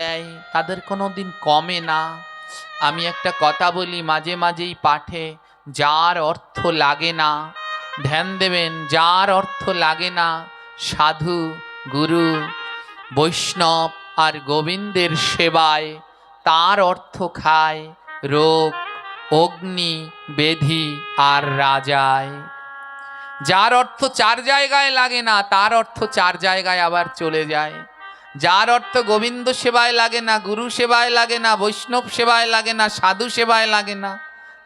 দেয়, তাদের কোনো দিন কমে না। আমি একটা কথা বলি মাঝে মাঝেই পাঠে, যার অর্থ লাগে না, ধ্যান দেবেন, যার অর্থ লাগে না, সাধু, গুরু, বৈষ্ণব আর গোবিন্দের সেবায় তার অর্থ খায় রোগ, অগ্নি, বেধি আর রাজায়। যার অর্থ চার জায়গায় লাগে না, তার অর্থ চার জায়গায় আবার চলে যায়। যার অর্থ গোবিন্দ সেবায় লাগে না, গুরু সেবায় লাগে না, বৈষ্ণব সেবায় লাগে না, সাধু সেবায় লাগে না,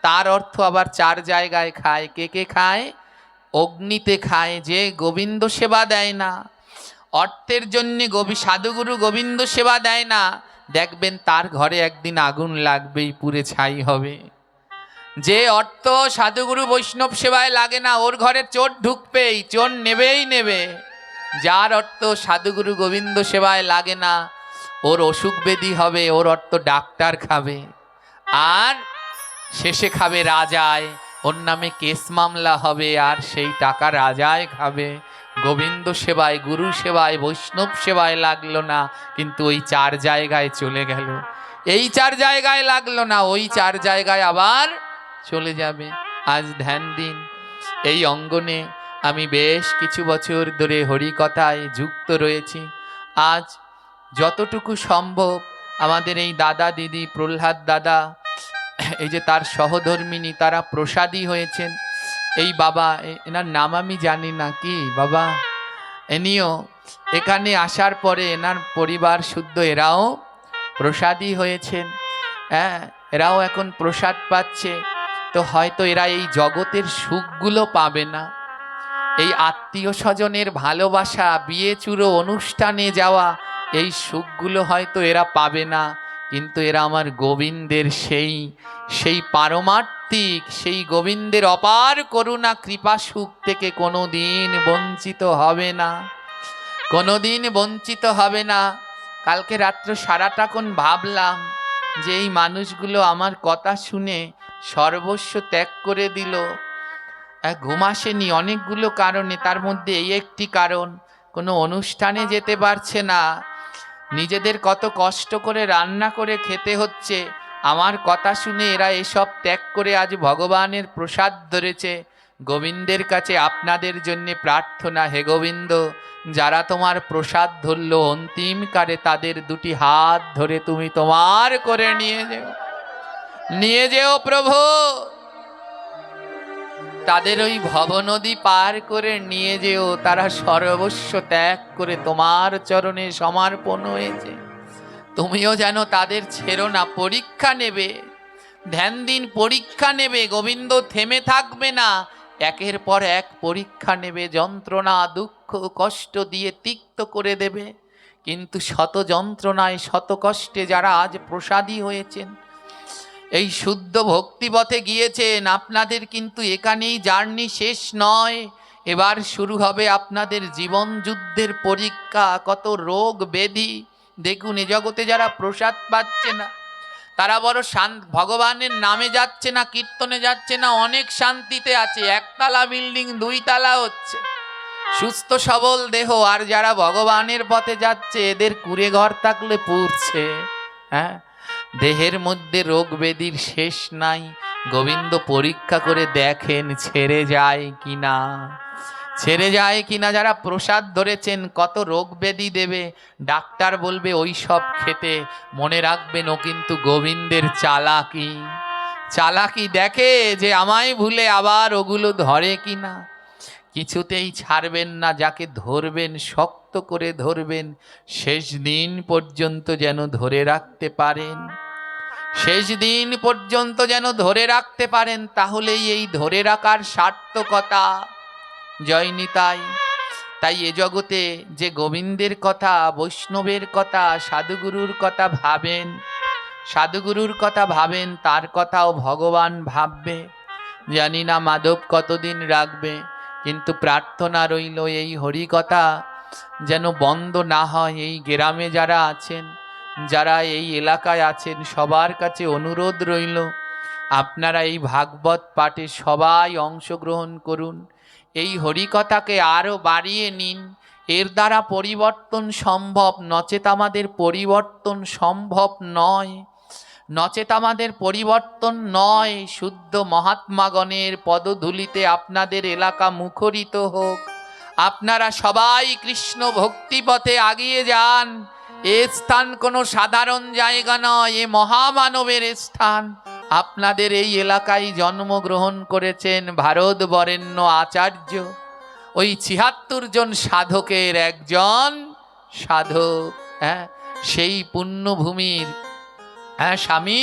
তার অর্থ আবার চার জায়গায় খায়। কে কে খায়? অগ্নিতে খায়, যে গোবিন্দ সেবা দেয় না। অর্থের জন্য সাধুগুরু গোবিন্দ সেবা দেয় না, দেখবেন তার ঘরে একদিন আগুন লাগবেই, পুড়ে ছাই হবে। যে অর্থ সাধুগুরু বৈষ্ণব সেবায় লাগে না, ওর ঘরে চোর ঢুকবেই, চোর নেবেই নেবে। যার অর্থ সাধুগুরু গোবিন্দ সেবায় লাগে না, ওর অসুখ ব্যাধি হবে, ওর অর্থ ডাক্তার খাবে। আর শেষে খাবে রাজায়, ওর নামে কেস মামলা হবে, আর সেই টাকা রাজায় খাবে। গোবিন্দ সেবায়, গুরু সেবায়, বৈষ্ণব সেবায় লাগলো না, কিন্তু ওই চার জায়গায় চলে গেল। এই চার জায়গায় লাগলো না, ওই চার জায়গায় আবার চলে যাবে। আজ ধ্যান দিন। এই অঙ্গনে আমি বেশ কিছু বছর ধরে হরিকথায় যুক্ত রয়েছি। আজ যতটুকু সম্ভব আমাদের এই দাদা দিদি, প্রহ্লাদ দাদা, এই যে তার সহধর্মিনী, তারা প্রসাদী হয়েছেন। এই বাবা, এনার নাম আমি জানি না, কি বাবা, এনিও এখানে আসার পরে এনার পরিবার শুদ্ধ এরাও প্রসাদী হয়েছেন। হ্যাঁ, এরাও এখন প্রসাদ পাচ্ছে। তো হয়তো এরা এই জগতের সুখগুলো পাবে না, এই আত্মীয় স্বজনের ভালোবাসা, বিয়ে চুরো অনুষ্ঠানে যাওয়া, এই সুখগুলো হয়তো এরা পাবে না, কিন্তু এরা আমার গোবিন্দের সেই সেই পারমার্থিক, সেই গোবিন্দের অপার করুণা কৃপা সুখ থেকে কোনোদিন বঞ্চিত হবে না, কোনোদিন বঞ্চিত হবে না। কালকে রাত্র সারাটাক্ষণ ভাবলাম যে এই মানুষগুলো আমার কথা শুনে সর্বস্ব ত্যাগ করে দিল। ঘুম আসেনি অনেকগুলো কারণে, তার মধ্যে এই একটি কারণ, কোনো অনুষ্ঠানে যেতে পারছে না, নিজেদের কত কষ্ট করে রান্না করে খেতে হচ্ছে। আমার কথা শুনে এরা এসব ত্যাগ করে আজ ভগবানের প্রসাদ ধরেছে। গোবিন্দের কাছে আপনাদের জন্য প্রার্থনা, হে গোবিন্দ, যারা তোমার প্রসাদ ধরল অন্তিমকালে, তাদের দুটি হাত ধরে তুমি তোমার করে নিয়ে যেও প্রভু। তাদের ওই ভবনদী পার করে নিয়ে যেও, তারা সর্বস্ব ত্যাগ করে তোমার চরণে সমর্পণ হয়েছে। তুমিও যেন তাদের ছেড়ো না, পরীক্ষা নেবে, ধ্যান দিন, পরীক্ষা নেবে। গোবিন্দ থেমে থাকবে না, একের পর এক পরীক্ষা নেবে, যন্ত্রণা, দুঃখ, কষ্ট দিয়ে তিক্ত করে দেবে। কিন্তু শত যন্ত্রণায়, শত কষ্টে যারা আজ প্রসাদী হয়েছেন, এই শুদ্ধ ভক্তিপথে গিয়েছেন, আপনাদের কিন্তু এখানেই জার্নি শেষ নয়। এবার শুরু হবে আপনাদের জীবন যুদ্ধের পরীক্ষা। কত রোগ ব্যাধি দেখুন, এ জগতে যারা প্রসাদ পাচ্ছে না, তারা বড় ভগবানের নামে যাচ্ছে না, কীর্তনে যাচ্ছে না, অনেক শান্তিতে আছে, একতলা বিল্ডিং দুইতলা হচ্ছে, সুস্থ সবল দেহ। আর যারা ভগবানের পথে যাচ্ছে, এদের কুঁড়ে ঘর থাকলে পুড়ছে। হ্যাঁ, দেহের মধ্যে রোগ ব্যাধির শেষ নাই। গোবিন্দ পরীক্ষা করে দেখেন ছেড়ে যায় কিনা, ছেড়ে যায় কিনা। যারা প্রসাদ ধরেছেন, কত রোগ ব্যাধি দেবে, ডাক্তার বলবে ওই সব খেতে, মনে রাখবেন ও কিন্তু গোবিন্দের চালাকি। চালাকি দেখে যে আমায় ভুলে আবার ওগুলো ধরে কিনা। কিছুতেই ছাড়বেন না, যাকে ধরবেন শক্ত করে ধরবেন, শেষ দিন পর্যন্ত যেন ধরে রাখতে পারেন, শেষ দিন পর্যন্ত যেন ধরে রাখতে পারেন। তাহলেই এই ধরে রাখার সার্থকতা। জয় নিতাই। তাই এ জগতে যে গোবিন্দের কথা, বৈষ্ণবের কথা, সাধুগুরুর কথা ভাবেন, সাধুগুরুর কথা ভাবেন, তার কথাও ভগবান ভাববে। জানি না মাধব কতদিন রাখবে, কিন্তু প্রার্থনা রইল এই হরিকথা যেন বন্ধ না হয়। এই গ্রামে যারা আছেন, যারা এই এলাকায় আছেন, সবার কাছে অনুরোধ রইল, আপনারা এই ভাগবত পাঠে সবাই অংশগ্রহণ করুন, এই হরিকথাকে আরও বাড়িয়ে নিন। এর দ্বারা পরিবর্তন সম্ভব, নচেত আমাদের পরিবর্তন সম্ভব নয়। নচেত আমাদের পরিবর্তন নয়। শুদ্ধ মহাত্মাগণের পদধূলিতে আপনাদের এলাকা মুখরিত হোক। আপনারা সবাই কৃষ্ণ ভক্তিপথে আগিয়ে যান। এ স্থান কোনো সাধারণ জায়গা নয়, এ মহামানবের স্থান। আপনাদের এই এলাকায় জন্মগ্রহণ করেছেন ভারত বরেণ্য আচার্য, ওই ৭৬ জন সাধকের একজন সাধক। হ্যাঁ, সেই পুণ্যভূমির স্বামী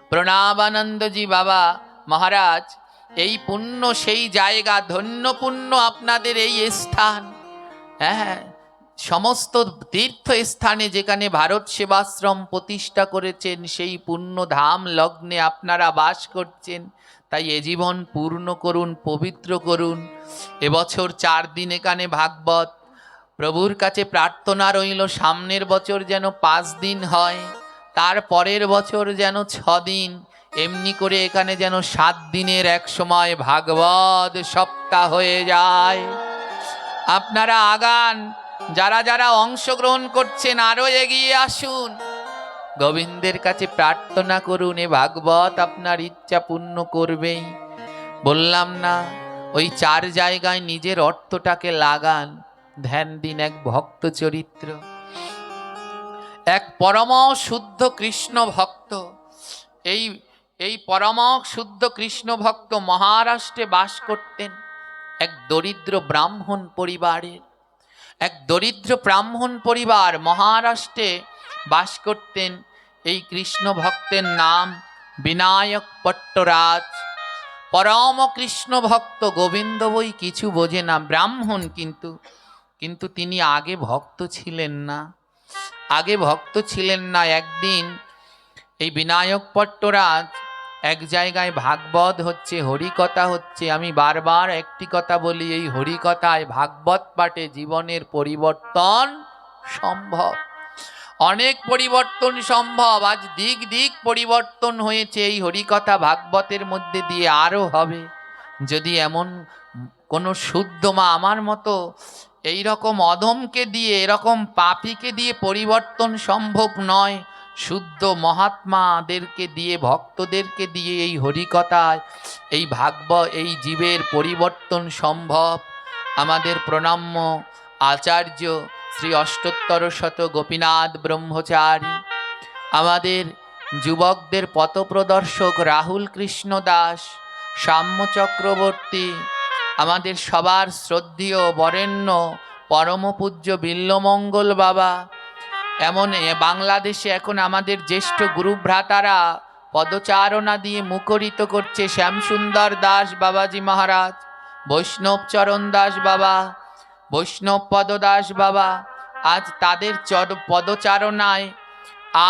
প্রণবানন্দজি বাবা মহারাজ, এই পুণ্য সেই জায়গা, ধন্য পুণ্য আপনাদের এই স্থান। হ্যাঁ, সমস্ত তীর্থ স্থানে যেখানে ভারত সেবাশ্রম প্রতিষ্ঠা করেছেন, সেই পুণ্য ধাম লগ্নে আপনারা বাস করছেন। তাই এ জীবন পূর্ণ করুন, পবিত্র করুন। এবছর 4 দিন এখানে ভাগবত। প্রভুর কাছে প্রার্থনা রইল সামনের বছর যেন 5 দিন হয়, তার পরের বছর যেন 6 দিন, এমনি করে এখানে যেন 7 দিনের এক সময় ভাগবত সপ্তাহ হয়ে যায়। আপনারা আগান, যারা যারা অংশগ্রহণ করছেন আরো এগিয়ে আসুন, গোবিন্দের কাছে প্রার্থনা করুন, এ ভাগবত আপনার ইচ্ছা পূর্ণ করবেই। বললাম না, ওই 4 জায়গায় নিজের অর্থটাকে লাগান, ধ্যান দিন। এক ভক্ত চরিত্র, এক পরম শুদ্ধ কৃষ্ণ ভক্ত। এই পরম শুদ্ধ কৃষ্ণ ভক্ত মহারাষ্ট্রে বাস করতেন। এক দরিদ্র ব্রাহ্মণ পরিবারের, এক দরিদ্র ব্রাহ্মণ পরিবার মহারাষ্ট্রে বাস করতেন। এই কৃষ্ণ ভক্তের নাম বিনায়ক পট্টরাজ। পরম কৃষ্ণ ভক্ত, গোবিন্দ বই কিছু বোঝে না, ব্রাহ্মণ, কিন্তু তিনি আগে ভক্ত ছিলেন না। একদিন এই বিনায়ক পট্টরাজ এক জায়গায় ভাগবত হচ্ছে, হরিকথা হচ্ছে। আমি বারবার একটি কথা বলি, এই হরিকথায় ভাগবত পাঠে জীবনের পরিবর্তন সম্ভব, অনেক পরিবর্তন সম্ভব। আজ দিক দিক পরিবর্তন হয়েছে, এই হরিকথা ভাগবতের মধ্যে দিয়ে আরো হবে। যদি এমন কোনো শুদ্ধ মা আমার মতো এই রকম অধমকে দিয়ে, এরকম পাপীকে দিয়ে পরিবর্তন সম্ভব নয়। শুদ্ধ মহাত্মাদেরকে দিয়ে, ভক্তদেরকে দিয়ে এই হরিকথায়, এই ভাগবত, এই জীবের পরিবর্তন সম্ভব। আমাদের প্রণম্য আচার্য শ্রী অষ্টোত্তর শত গোপীনাথ ব্রহ্মচারী, আমাদের যুবকদের পথপ্রদর্শক রাহুল কৃষ্ণ দাস, সাম্য চক্রবর্তী, আমাদের সবার শ্রদ্ধেয় বরেণ্য পরম পূজ্য বিল্লমঙ্গল বাবা, এমন বাংলাদেশে এখন আমাদের জ্যেষ্ঠ গুরুভ্রাতারা পদচারণা দিয়ে মুখরিত করছে। শ্যামসুন্দর দাস বাবাজি মহারাজ, বৈষ্ণব চরণ দাস বাবা, বৈষ্ণব পদদাস বাবা, আজ তাদের পদচারণায়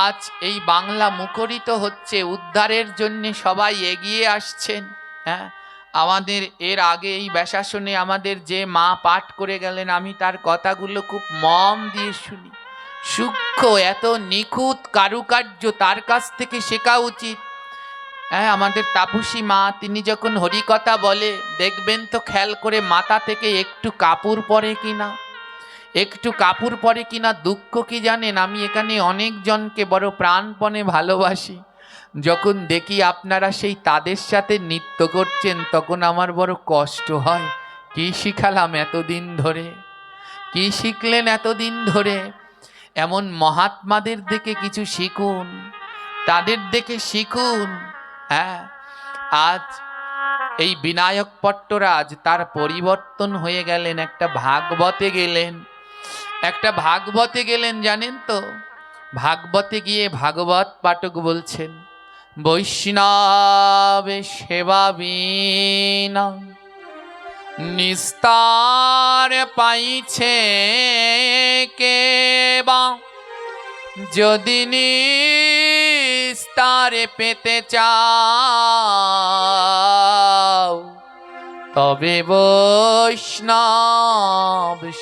আজ এই বাংলা মুখরিত হচ্ছে। উদ্ধারের জন্য সবাই এগিয়ে আসছেন। হ্যাঁ, আমাদের এর আগে এই ব্যাসাসনে আমাদের যে মা পাঠ করে গেলেন, আমি তার কথাগুলো খুব মন দিয়ে শুনি। সূক্ষ্ম, এত নিখুঁত কারুকার্য, তার কাছ থেকে শেখা উচিত। হ্যাঁ, আমাদের তাপসী মা, তিনি যখন হরিকথা বলে, দেখবেন তো খেয়াল করে মাথা থেকে একটু কাপড় পরে কিনা। দুঃখ কি জানেন, আমি এখানে অনেকজনকে বড় প্রাণপণে ভালোবাসি। যখন দেখি আপনারা সেই তাদের সাথে নৃত্য করছেন, তখন আমার বড় কষ্ট হয়। কি শিখালাম এতদিন ধরে, কি শিখলেন এতদিন ধরে? এমন মহাত্মাদের দেখে কিছু শিখুন, তাদের দেখে শিখুন। হ্যাঁ, আজ এই বিনায়ক পট্টরাজ তার পরিবর্তন হয়ে গেলেন, একটা ভাগবতে গেলেন। জানেন তো, ভাগবতে গিয়ে ভাগবত পাঠক বলছেন, বৈষ্ণব সেবা বিনা নিস্তার পাইছে কেবা, যদি নিস্তারে পেতে চাও, তবে বৈষ্ণব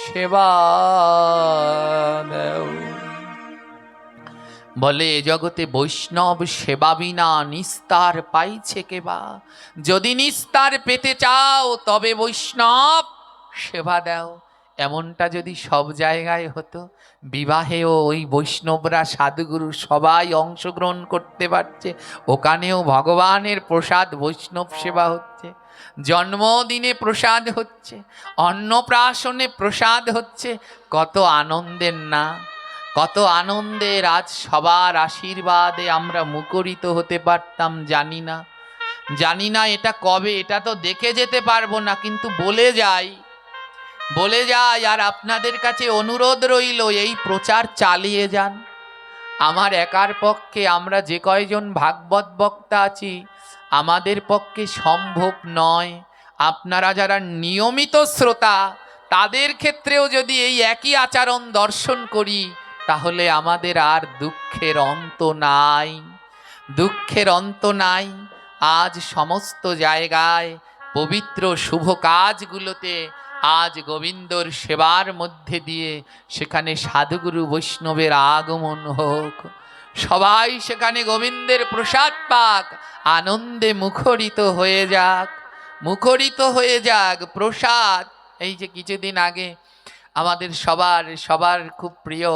সেবা দেও। বলে, জগতে বৈষ্ণব সেবা বিনা নিস্তার পাইছে কেবা, যদি নিস্তার পেতে চাও তবে বৈষ্ণব সেবা দাও। এমনটা যদি সব জায়গায় হতো, বিবাহেও ওই বৈষ্ণবরা সাধুগুরু সবাই অংশগ্রহণ করতে পারছে, ওখানেও ভগবানের প্রসাদ বৈষ্ণব সেবা হচ্ছে, জন্মদিনে প্রসাদ হচ্ছে, অন্নপ্রাশনে প্রসাদ হচ্ছে, কত আনন্দের না, কত আনন্দের। আজ সবার আশীর্বাদে আমরা মুখরিত হতে পারতাম, জানি না এটা কবে, এটা তো দেখে যেতে পারবো না, কিন্তু বলে যাই। আর আপনাদের কাছে অনুরোধ রইল, এই প্রচার চালিয়ে যান। আমার একার পক্ষে, আমরা যে কয়জন ভাগবত বক্তা আছি, আমাদের পক্ষে সম্ভব নয়। আপনারা যারা নিয়মিত শ্রোতা, তাদের ক্ষেত্রেও যদি এই একই আচরণ দর্শন করি, তাহলে আমাদের আর দুঃখের অন্ত নাই। আজ সমস্ত জায়গায় পবিত্র শুভ কাজগুলোতে আজ গোবিন্দর সেবার মধ্যে দিয়ে সেখানে সাধুগুরু বৈষ্ণবের আগমন হোক, সবাই সেখানে গোবিন্দের প্রসাদ পাক, আনন্দে মুখরিত হয়ে যাক প্রসাদ। এই যে কিছুদিন আগে আমাদের সবার খুব প্রিয়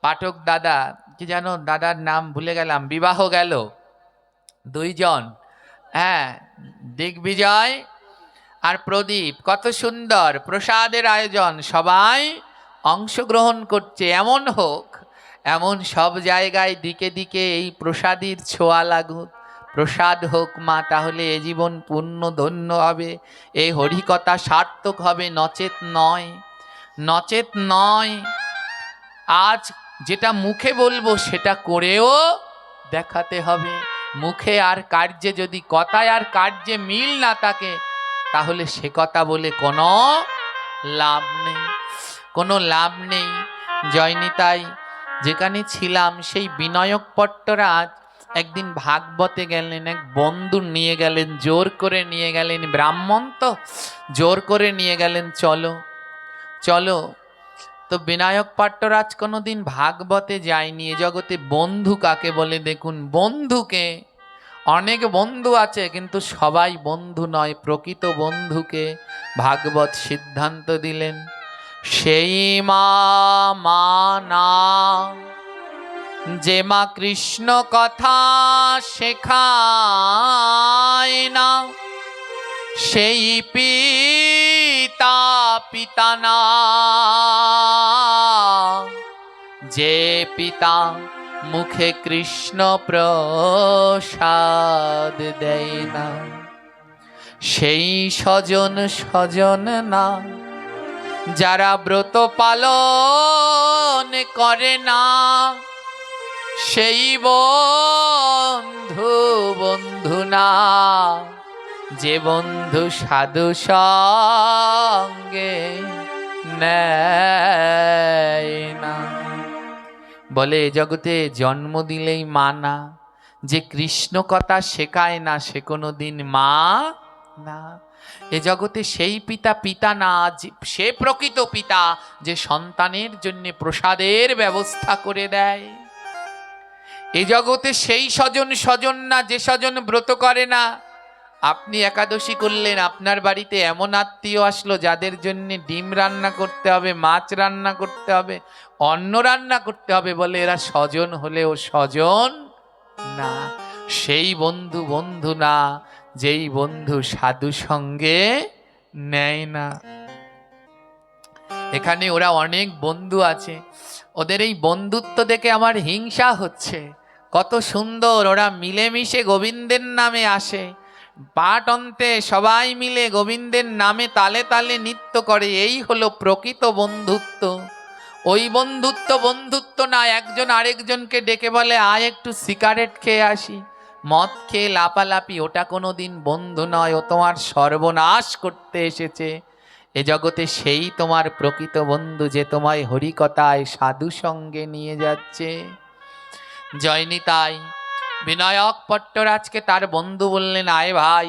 পাঠক দাদা, কি জানো দাদার নাম ভুলে গেলাম, বিবাহ গেল 2 জন, হ্যাঁ, দিগ্বিজয় আর প্রদীপ, কত সুন্দর প্রসাদের আয়োজন, সবাই অংশগ্রহণ করছে। এমন হোক, এমন সব জায়গায় দিকে দিকে এই প্রসাদের ছোঁয়া লাগুক, প্রসাদ হোক মা, তাহলে এ জীবন পূর্ণ ধন্য হবে, এই হরিকথা সার্থক হবে, নচেত নয়। আজ যেটা মুখে বলবো সেটা করেও দেখাতে হবে। মুখে আর কার্যে যদি, কথায় আর কার্যে মিল না থাকে, তাহলে সে কথা বলে কোনো লাভ নেই। জয়নিতাই যেখানে ছিলাম, সেই বিনায়ক পট্টরাজ একদিন ভাগবতে গেলেন, এক বন্ধু নিয়ে গেলেন, জোর করে নিয়ে গেলেন, ব্রাহ্মণ তো জোর করে নিয়ে গেলেন, চলো। তো বিনায়ক পট্টরাজ কোনোদিন ভাগবতে যায়নি। এ জগতে বন্ধু কাকে বলে দেখুন, বন্ধুকে, অনেক বন্ধু আছে কিন্তু সবাই বন্ধু নয়, প্রকৃত বন্ধুকে ভাগবত সিদ্ধান্ত দিলেন, সেই মা যে মা কৃষ্ণ কথা শেখায় না, সেই পিতা না, যে পিতা মুখে কৃষ্ণ প্রসাদ দেয় না, সেই স্বজন না, যারা ব্রত পালন করে না, সেই বন্ধু না, যে বন্ধু সাধু সঙ্গে নেয় না। বলে এ জগতে জন্ম দিলেই মা না, যে কৃষ্ণ কথা শেখায় না, সে কোনোদিন মা না। এ জগতে সেই পিতা না, সে প্রকৃত পিতা, যে সন্তানের জন্য প্রসাদের ব্যবস্থা করে দেয়। এ জগতে সেই স্বজন না, যে স্বজন ব্রত করে না। আপনি একাদশী করলেন, আপনার বাড়িতে এমন আত্মীয় আসলো যাদের জন্য ডিম রান্না করতে হবে, মাছ রান্না করতে হবে, অন্ন রান্না করতে হবে, বলে এরা স্বজন হলেও স্বজন না। সেই বন্ধু না, যেই বন্ধু সাধু সঙ্গে নেয় না। এখানে ওরা অনেক বন্ধু আছে, ওদের এই বন্ধুত্ব দেখে আমার হিংসা হচ্ছে। কত সুন্দর ওরা মিলেমিশে গোবিন্দের নামে আসে, পাঠ অন্তে সবাই মিলে গোবিন্দের নামে তালে তালে নৃত্য করে। এই হলো প্রকৃত বন্ধুত্ব। ওই বন্ধুত্ব না, একজন আরেকজনকে ডেকে বলে আয় একটু সিগারেট খেয়ে আসি, মদ খেয়ে লাপালাপি, ওটা কোনোদিন বন্ধু নয়, ও তোমার সর্বনাশ করতে এসেছে। এ জগতে সেই তোমার প্রকৃত বন্ধু, যে তোমায় হরিকথায় সাধু সঙ্গে নিয়ে যাচ্ছে। জয়নিতাই বিনায়ক পট্টরাজকে তার বন্ধু বললেন, আয় ভাই,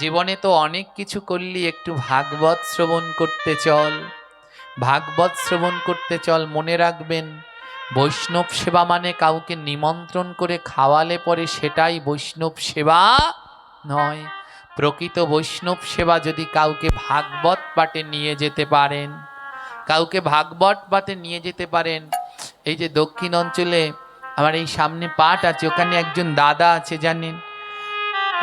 জীবনে তো অনেক কিছু করলি, একটু ভাগবত শ্রবণ করতে চল। মনে রাখবেন, বৈষ্ণব সেবা মানে কাউকে নিমন্ত্রণ করে খাওয়ালে পরে সেটাই বৈষ্ণব সেবা নয়। প্রকৃত বৈষ্ণব সেবা যদি কাউকে ভাগবত পাঠে নিয়ে যেতে পারেন, কাউকে ভাগবত পাঠে নিয়ে যেতে পারেন। এই যে দক্ষিণ অঞ্চলে আমার এই সামনে পাঠ আছে, ওখানে একজন দাদা আছে জানেন,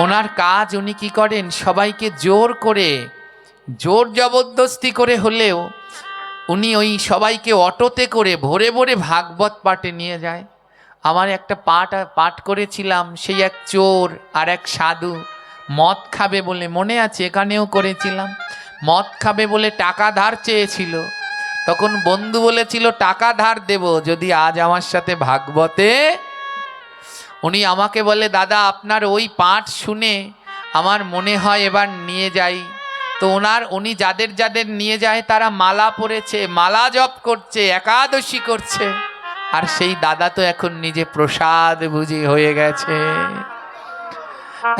ওনার কাজ উনি কি করেন, সবাইকে জোর করে, জোর জবরদস্তি করে হলেও উনি ওই সবাইকে অটোতে করে ভোরে ভোরে ভাগবত পাঠে নিয়ে যায়। আমার একটা পাঠ করেছিলাম, সেই এক চোর আর এক সাধু মদ খাবে বলে, মনে আছে এখানেও করেছিলাম, মদ খাবে বলে টাকা ধার চেয়েছিল। তখন বন্ধু বলেছিল টাকা ধার দেব যদি আজ আমার সাথে ভাগবতে। উনি আমাকে বলে, দাদা আপনার ওই পাঠ শুনে আমার মনে হয় এবার নিয়ে যাই। তো উনি যাদের যাদের নিয়ে যায় তারা মালা পরেছে, মালা জপ করছে, একাদশী করছে, আর সেই দাদা তো এখন নিজে প্রসাদ বুঝি হয়ে গেছে।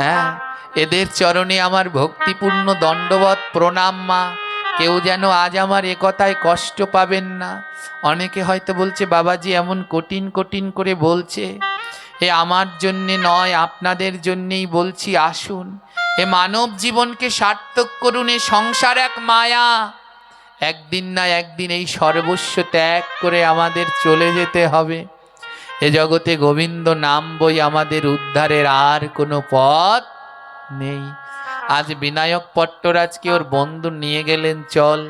হ্যাঁ, এদের চরণে আমার ভক্তিপূর্ণ দণ্ডবত প্রণাম মা। কেউ যেন আজ আমার এ কথায় কষ্ট পাবেন না। অনেকে হয়তো বলছে বাবাজি এমন কঠিন কঠিন করে বলছে, এ আমার জন্যে নয়, আপনাদের জন্যেই বলছি, আসুন এ মানব জীবনকে সার্থক করুন। এ সংসার এক মায়া, একদিন না একদিন এই সর্বস্ব ত্যাগ করে আমাদের চলে যেতে হবে। এ জগতে গোবিন্দ নাম বই আমাদের উদ্ধারের আর কোনো পথ নেই। আজ বিনায়ক পট্টরাজকে ওর বন্ধু নিয়ে গেলেন, চল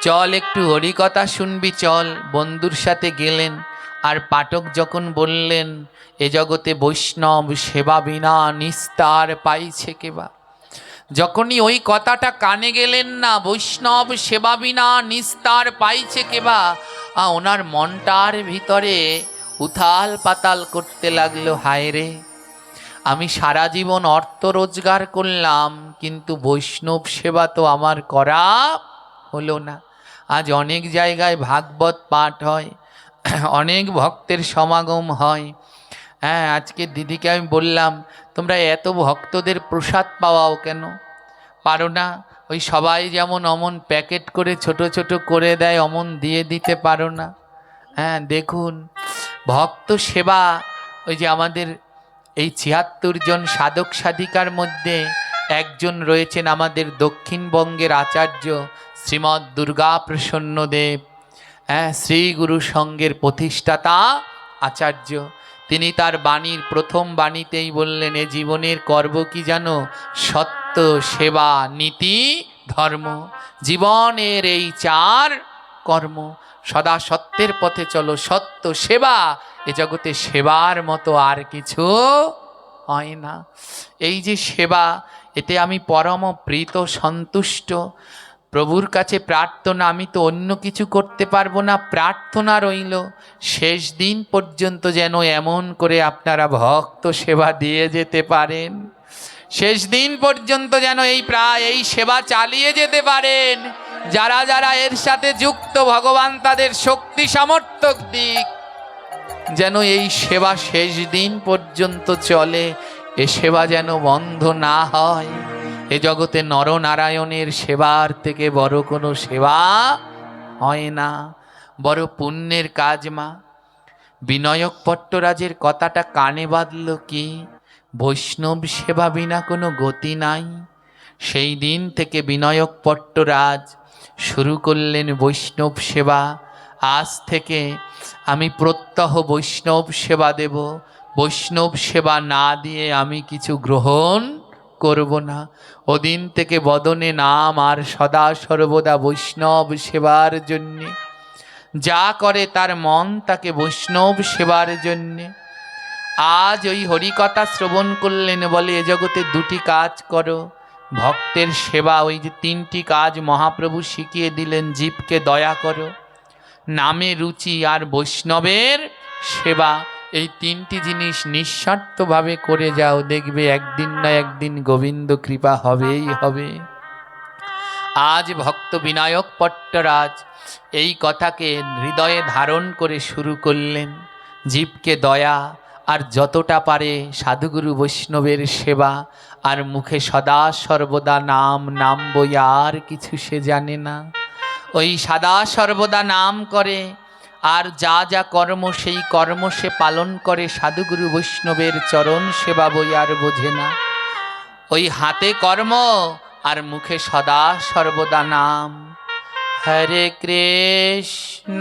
চল একটু হরিকথা শুনবি চল, বন্ধুর সাথে গেলেন। আর পাঠক যখন বললেন, এ জগতে বৈষ্ণব সেবা বিনা নিস্তার পাইছে কেবা, যখনই ওই কথাটা কানে গেলেন না, বৈষ্ণব সেবা বিনা নিস্তার পাইছে কেবা, ওনার মনটার ভিতরে উথাল পাতাল করতে লাগলো, হায় রে আমি সারা জীবন অর্থ রোজগার করলাম, কিন্তু বৈষ্ণব সেবা তো আমার করা হলো না। আজ অনেক জায়গায় ভাগবত পাঠ হয়, অনেক ভক্তের সমাগম হয়। হ্যাঁ, আজকে দিদিকে আমি বললাম, তোমরা এত ভক্তদের প্রসাদ পাওয়াও কেন? পারো না ওই সবাই যেমন অমন প্যাকেট করে ছোট ছোট করে দেয়, অমন দিয়ে দিতে পারো না? হ্যাঁ, দেখুন ভক্ত সেবা, ওই যে আমাদের এই ৭৬ জন সাধক সাধিকার মধ্যে একজন রয়েছেন আমাদের দক্ষিণবঙ্গের আচার্য শ্রীমৎ দুর্গা প্রসন্নদেব, হ্যাঁ, শ্রী গুরু সংঘের প্রতিষ্ঠাতা আচার্য। তিনি তার বাণীর প্রথম বাণীতেই বললেন, এ জীবনের কর্ম কি জানো? সত্য, সেবা, নীতি, ধর্ম। জীবনের এই ৪ কর্ম, সদা সত্যের পথে চলো, সত্য, সেবা, এ জগতে সেবার মতো আর কিছু হয় না। এই যে সেবা, এতে আমি পরম প্রীত সন্তুষ্ট। প্রভুর কাছে প্রার্থনা, আমি তো অন্য কিছু করতে পারবো না, প্রার্থনা রইল শেষ দিন পর্যন্ত যেন এমন করে আপনারা ভক্ত সেবা দিয়ে যেতে পারেন, শেষ দিন পর্যন্ত যেন এই সেবা চালিয়ে যেতে পারেন। যারা যারা এর সাথে যুক্ত, ভগবান তাদের শক্তি সামর্থ্য দিক, যেন এই সেবা শেষ দিন পর্যন্ত চলে, এ সেবা যেন বন্ধ না হয়। এ জগতে নরনারায়ণের সেবার থেকে বড় কোনো সেবা হয় না, বড় পুণ্যের কাজ মা। বিনায়ক পট্টরাজের কথাটা কানে বাঁধল কি, বৈষ্ণব সেবা বিনা কোনো গতি নাই। সেই দিন থেকে বিনায়ক পট্টরাজ শুরু করলেন বৈষ্ণব সেবা। আজ থেকে আমি প্রত্যহ বৈষ্ণব সেবা দেব, বৈষ্ণব সেবা না দিয়ে আমি কিছু গ্রহণ করব না। ওদিন থেকে বদনে নাম আর সদা সর্বদা বৈষ্ণব সেবার জন্যে, যা করে তার মন তাকে বৈষ্ণব সেবার জন্যে। আজ ওই হরিকথা শ্রবণ করলেন, বলে এ জগতে 2টি কাজ করো, ভক্তের সেবা। ওই যে 3টি কাজ মহাপ্রভু শিখিয়ে দিলেন, জীবকে দয়া করো, নামে রুচি, আর বৈষ্ণবের সেবা। এই 3টি জিনিস নিঃস্বার্থভাবে করে যাও, দেখবে একদিন না একদিন গোবিন্দ কৃপা হবেই হবে। আজ ভক্ত বিনায়ক পট্টরাজ এই কথাকে হৃদয়ে ধারণ করে শুরু করলেন, জীবকে দয়া, আর যতটা পারে সাধুগুরু বৈষ্ণবের সেবা, আর মুখে সদা সর্বদা নাম, নাম বই আর কিছু সে জানে না। ওই সদা সর্বদা নাম করে, আর যা যা কর্ম সেই কর্ম সে পালন করে, সাধুগুরু বৈষ্ণবের চরণ সেবা বই আর বোঝে না। ওই হাতে কর্ম আর মুখে সদা সর্বদা নাম। হরে কৃষ্ণ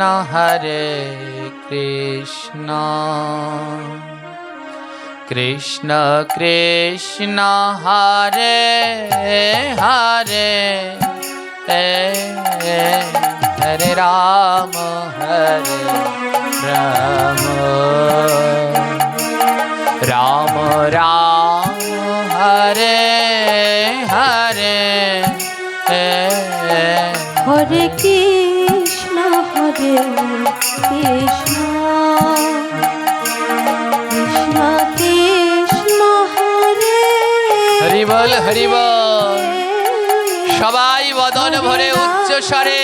কৃষ্ণ কৃষ্ণ হরে হরে হরে রাম রাম রাম হরে হরে হরে কৃষ্ণ কৃষ্ণ কৃষ্ণ হরে হরি বল হরি বল। সবাই বদন ভরে উচ্চ স্বরে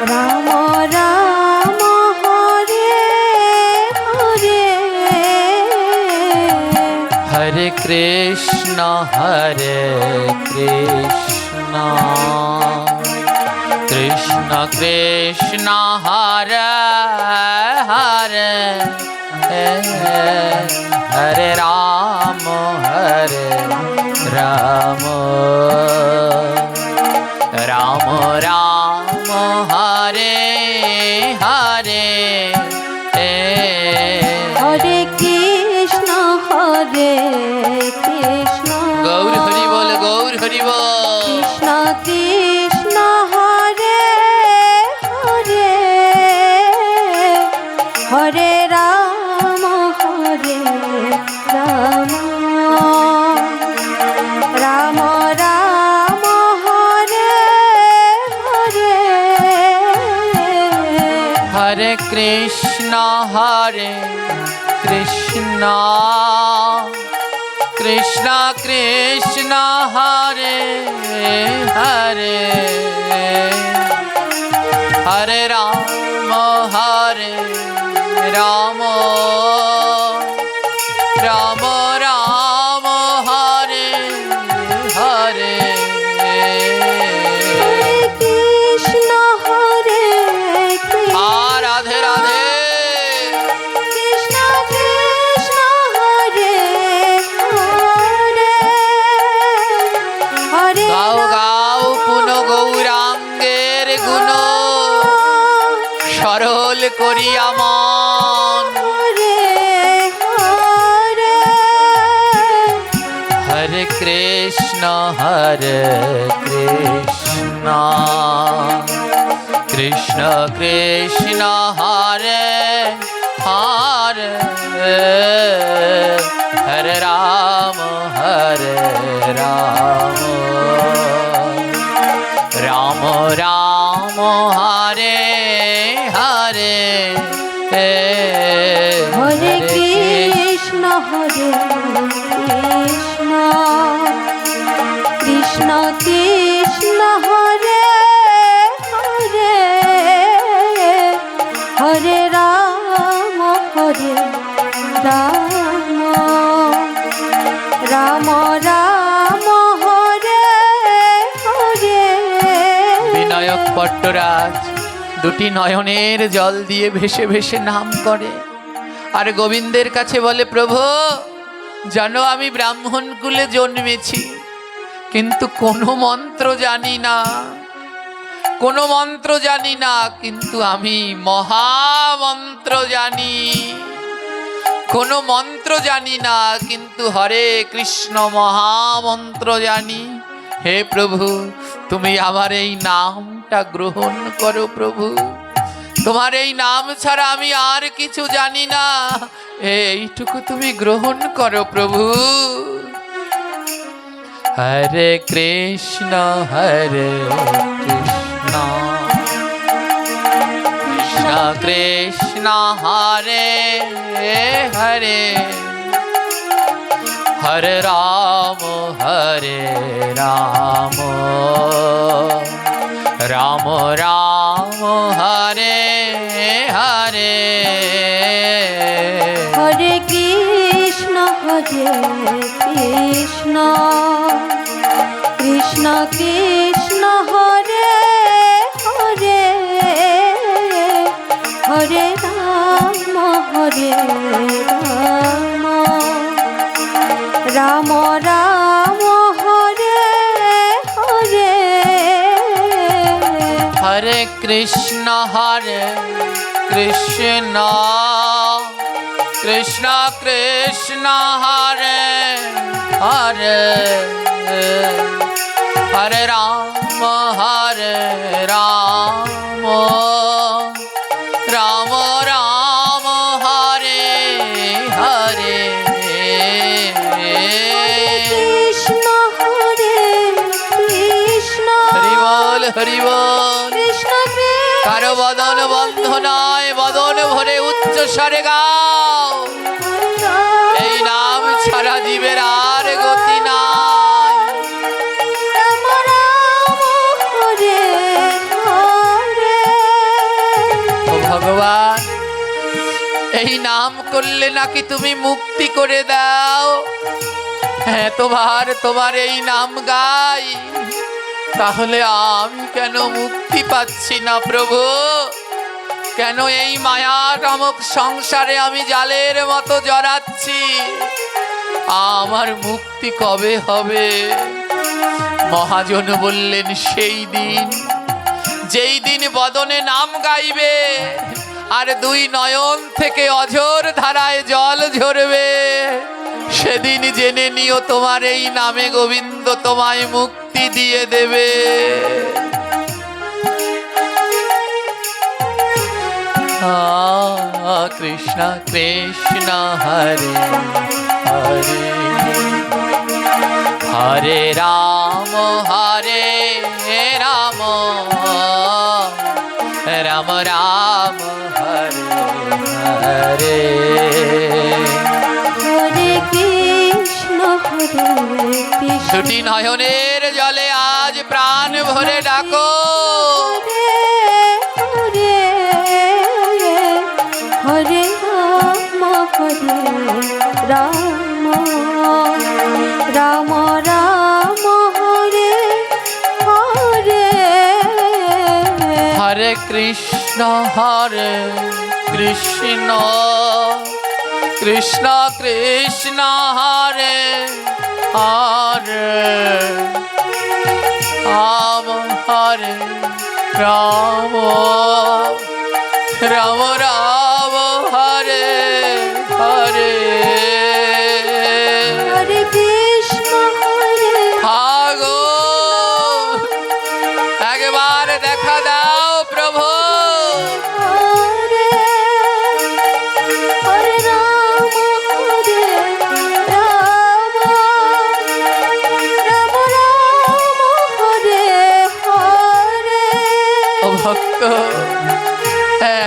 রাম রাম হরে হরে হরে কৃষ্ণ কৃষ্ণ কৃষ্ণ হরে হরে হরে রাম রাম রাম রাম হরে হরে হরে কৃষ্ণ গৌর হরি বল গৌর হরি বল। কৃষ্ণ কৃষ্ণ হরে হরে হরে রাম রাম রাম রাম হরে হরে হরে কৃষ্ণ কৃষ্ণ কৃষ্ণ হরে হরে হরে রাম রাম রাম রাম হরে হরে কৃষ্ণ হরে রাধে রাধে কৃষ্ণ কৃষ্ণ হরে হরে হরে গাও গাও পুন গৌরাঙ্গের গুণ সরল করিয়া মন। হরে হরে হরে কৃষ্ণ কৃষ্ণ কৃষ্ণ হরে হরে হরে রাম রাম রাম রাম হরে হরে হরে কৃষ্ণ কৃষ্ণ কৃষ্ণ হরে হরে হরে রাম রাম রাম হরে হরে বিনায়ক পট্টরাজ দুটি নয়নের জল দিয়ে ভেসে ভেসে নাম করে আর গোবিন্দের কাছে বলে, প্রভু জানো আমি ব্রাহ্মণ কুলে জন্মেছি, কিন্তু কোনো মন্ত্র জানি না, কোনো মন্ত্র জানি না, কিন্তু আমি মহামন্ত্র জানি। কোনো মন্ত্র জানি না, কিন্তু হরে কৃষ্ণ মহামন্ত্র জানি। হে প্রভু, তুমি আমার এই নামটা গ্রহণ করো প্রভু, তোমার এই নাম ছাড়া আমি আর কিছু জানি না, এইটুকু তুমি গ্রহণ করো প্রভু। হরে কৃষ্ণ কৃষ্ণ কৃষ্ণ হরে হরে হরে রাম রাম রাম রাম হরে হরে হরে কৃষ্ণ কৃষ্ণ কৃষ্ণ কৃষ্ণ হরে হরে হরে রাম রাম রাম হরে কৃষ্ণ কৃষ্ণ কৃষ্ণ হরে হরে হরে রাম রাম রাম হরে হরে কৃষ্ণ কৃষ্ণ হরি বল হরি বল। কৃষ্ণ কৃষ্ণ কারো বদন বন্ধ নয়, বদন ভরে উচ্চ স্বরে গাও। এই নাম ছাড়া জীবের আর গতি নাই। রাম রাম হরে হরে। ও ভগবান, এই নাম করলে নাকি তুমি মুক্তি করে দাও। হ্যাঁ, তোমার এই নাম গাই, তাহলে আমি কেন মুক্তি পাচ্ছি না প্রভু? কেন এই মায়া নামক সংসারে আমি জালের মতো জড়াচ্ছি? আমার মুক্তি কবে হবে? মহাজন বললেন, সেই দিন, যেই দিন বদনে নাম গাইবে আর দুই নয়ন থেকে অঝোর ধারায় জল ঝরবে, সেদিন জেনে নিও তোমার এই নামে গোবিন্দ তোমায় মুক্তি দিয়ে দেবে। কৃষ্ণ কৃষ্ণ হরে হরে হরে রাম রাম রাম হরে হরে। হরে কৃষ্ণ কৃষ্ণ দুটি নয়নের জলে আজ প্রাণ ভরে ডাকো। হরে হরে রাম রাম রাম হরে হরে। হরে কৃষ্ণ কৃষ্ণ কৃষ্ণ হরে হরে রাম রাম রাম রাম হরে হরে। হরে কৃষ্ণ হরে আগো একবার দেখা দাও প্রভু। হরে হরে রাম রাম রাম হরে হরে। ও ভক্ত,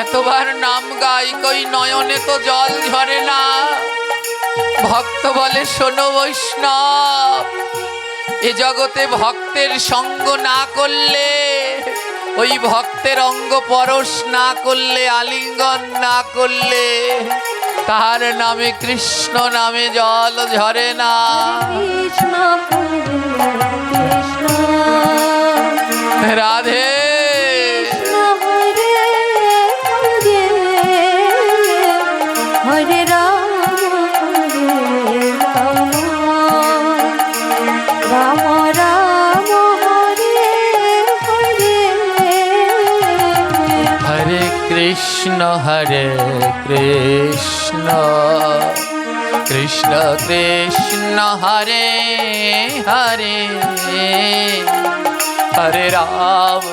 এতবার নাম গাই, কই নয়নে তো জল ঝরে না। ভক্ত বলে, শোনো বৈষ্ণব, এ জগতে ভক্তের সঙ্গ না করলে, ওই ভক্তের অঙ্গ পরশ না করলে, আলিঙ্গন না করলে, তার নামে কৃষ্ণ নামে জল ঝরে না। কৃষ্ণ কৃষ্ণ রাধে হরে হরে হরে রাম রাম রাম হরে হরে। হরে কৃষ্ণ কৃষ্ণ কৃষ্ণ হরে হরে হরে রাম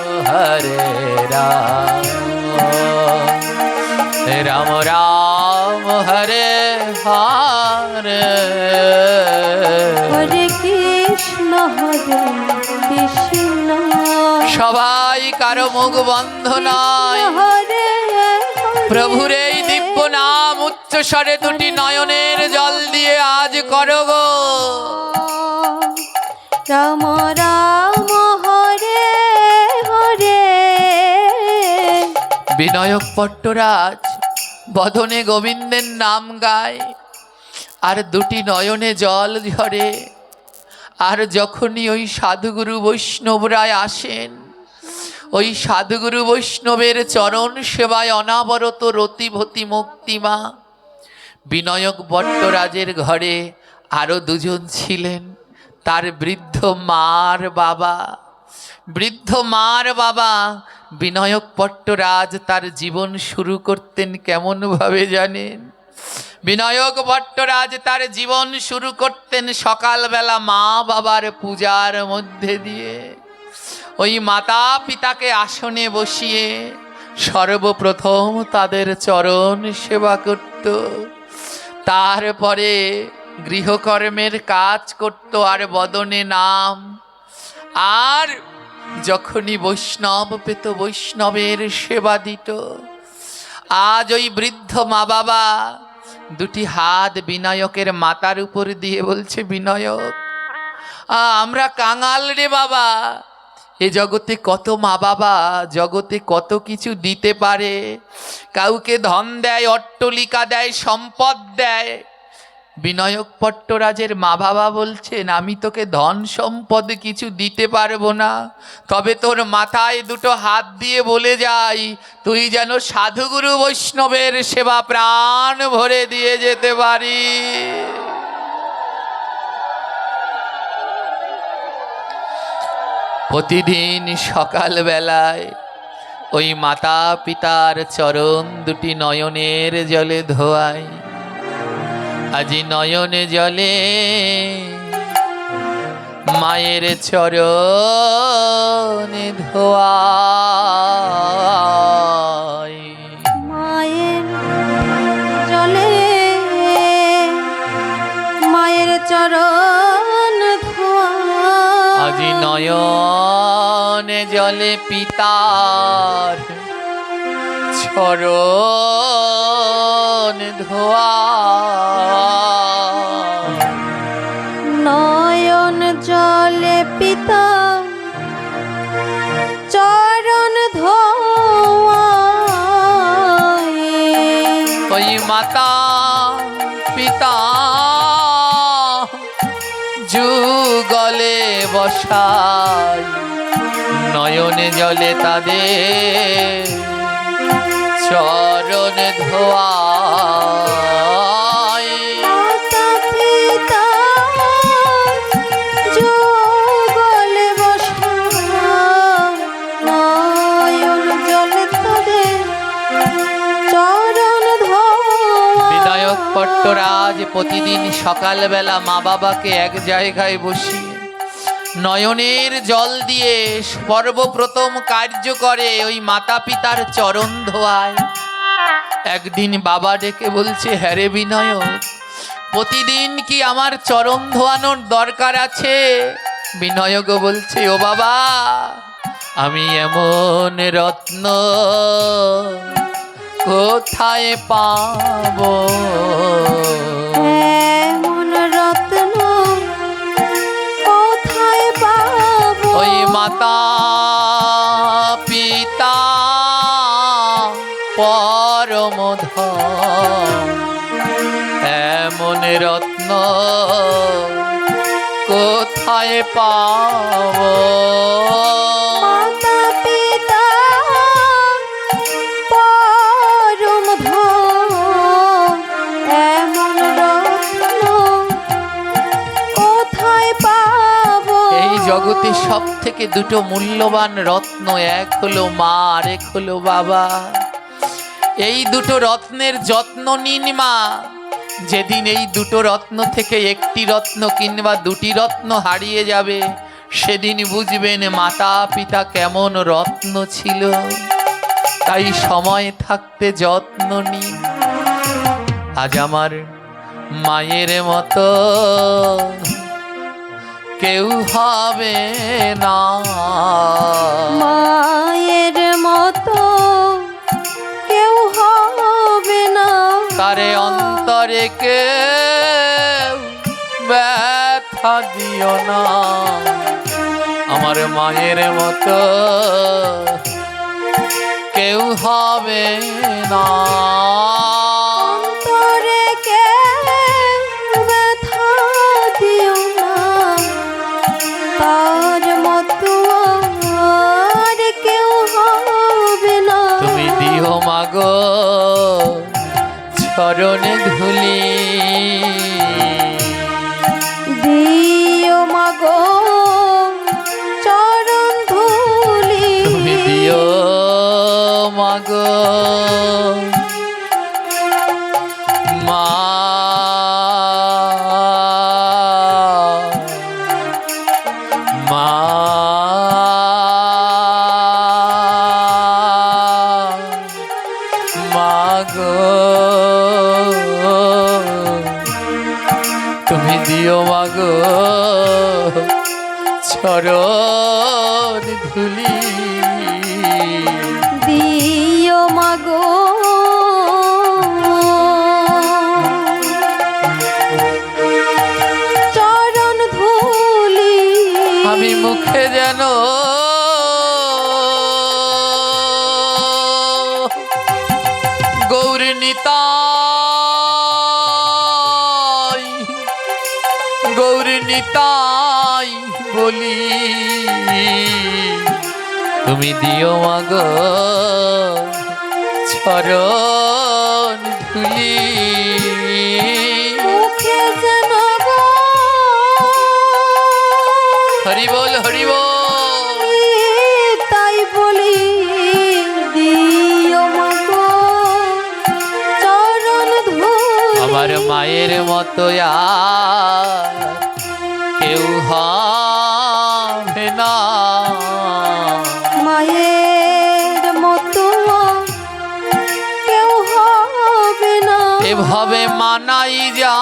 রাম রাম হরে হরে। হরে কৃষ্ণ কৃষ্ণ সবাই কারো মুখ বন্ধ নয়, হরে প্রভুর এই দিব্য নাম উচ্চ স্বরে দুটি নয়নের জল দিয়ে আজ করো গো। রাম রাম হরে হরে। বিনায়ক পট্টরাজ বদনে গোবিন্দের নাম গায় আর দুটি নয়নে জল ঝরে। আর যখনই ওই সাধুগুরু বৈষ্ণবরায় আসেন, ওই সাধুগুরু বৈষ্ণবের চরণ সেবায় অনাবরত রতিভতি মুক্তিমা। বিনায়ক ভট্টরাজের ঘরে আরও দুজন ছিলেন, তার বৃদ্ধ মার বাবা। বৃদ্ধ মার বাবা বিনায়ক ভট্টরাজ তার জীবন শুরু করতেন কেমন ভাবে জানেন? বিনায়ক ভট্টরাজ তার জীবন শুরু করতেন সকালবেলা মা বাবার পূজার মধ্যে দিয়ে। ওই মাতা পিতাকে আসনে বসিয়ে সর্বপ্রথম তাদের চরণ সেবা করত, তারপরে গৃহকর্মের কাজ করত আর বদনে নাম। আর যখনই বৈষ্ণব পেত বৈষ্ণবের সেবা দিত। আজ ওই বৃদ্ধ মা বাবা দুটি হাত বিনায়কের মাথার উপর দিয়ে বলছে, বিনায়ক আমরা কাঙাল রে বাবা। এ জগতে কত মা বাবা জগতে কত কিছু দিতে পারে, কাউকে ধন দেয়, অট্টলিকা দেয়, সম্পদ দেয়। বিনায়ক ভট্টরাজের মা বাবা বলছেন, আমি তোকে ধন সম্পদ কিছু দিতে পারবো না, তবে তোর মাথায় দুটো হাত দিয়ে বলে যাই, তুই যেন সাধুগুরু বৈষ্ণবের সেবা প্রাণ ভরে দিয়ে যেতে পারি। প্রতিদিন সকালবেলায় ওই মাতা পিতার চরণ দুটি নয়নের জলে ধোয়ায়। আজি নয়নে জলে মায়ের চরণে ধোয়ায়। মায়ের জলে মায়ের চরণ ধোয়া। আজি নয়নে জলে পিতার চরণ ধোয়া। নয়ন জলে পিতা চরণ ধোয়া। ওই মাতা পিতা যুগলে বসায়, নয়নে জলে তাদের চরণ ধোয়ায়। মাতা পিতা যুগলে বসায়, নয়ন জলে তাদের চরণ ধোয়া। বিনায়ক ভট্টরাজ প্রতিদিন সকালবেলা মা বাবাকে এক জায়গায় বসিয়ে নয়নের জল দিয়ে সর্বপ্রথম কার্য করে ওই মাতা পিতার চরণ ধোয়ায়। একদিন বাবা ডেকে বলছে, হ্যাঁ রে বিনায়ক, প্রতিদিন কি আমার চরণ ধোয়ানোর দরকার আছে? বিনায়ক বলছে, ও বাবা, আমি এমন রত্ন কোথায় পাবো? এমন রত্ন কোথায় পাবো? ওই মাতা পিতা পরম ধন, এমন রত্ন কোথায় পাবো? মাতা পিতা পরম ধন, এমন রত্ন কোথায় পাবো? এই জগতে সব থেকে দুটো মূল্যবান রত্ন, এক হলো মা আর এক হলো বাবা। এই দুটো রত্নের যত্ন নিন মা। যেদিন এই দুটো রত্ন থেকে একটি রত্ন কিংবা দুটি রত্ন হারিয়ে যাবে, সেদিন বুঝবেন মাতা পিতা কেমন রত্ন ছিল। তাই সময় থাকতে যত্ন নিন। আজ আমার মায়ের মতো কেউ হবে না, মায়ের মতো কেউ হবে না। তারে অন্তরে কেউ ব্যথা দিও না। আমার মায়ের মতো কেউ হবে না। অন্তরে কেউ ব্যথা দিও না, তার মতো আর কেউ হবে না। তুমি দিও মাগো চরণে ধুলি, দিও মাগো চরণ ধুলি। মাগো মা মা মাগো তুমি দিও মাগো চরণ ধুলি দিও মাগো চরণ ধুলি আমি মুখে যেন গৌরনীতাই গৌরনীতাই বলি তুমি দিও মাগো চরণ ধুলি মুখে যেন গো হরি বল হরি বল তাই বলি দিও মাগো চরণ ধুলি আমার মায়ের মতো আর কেউ হবে না মায়ের মতো কেউ হবে না এভাবে মানাই যা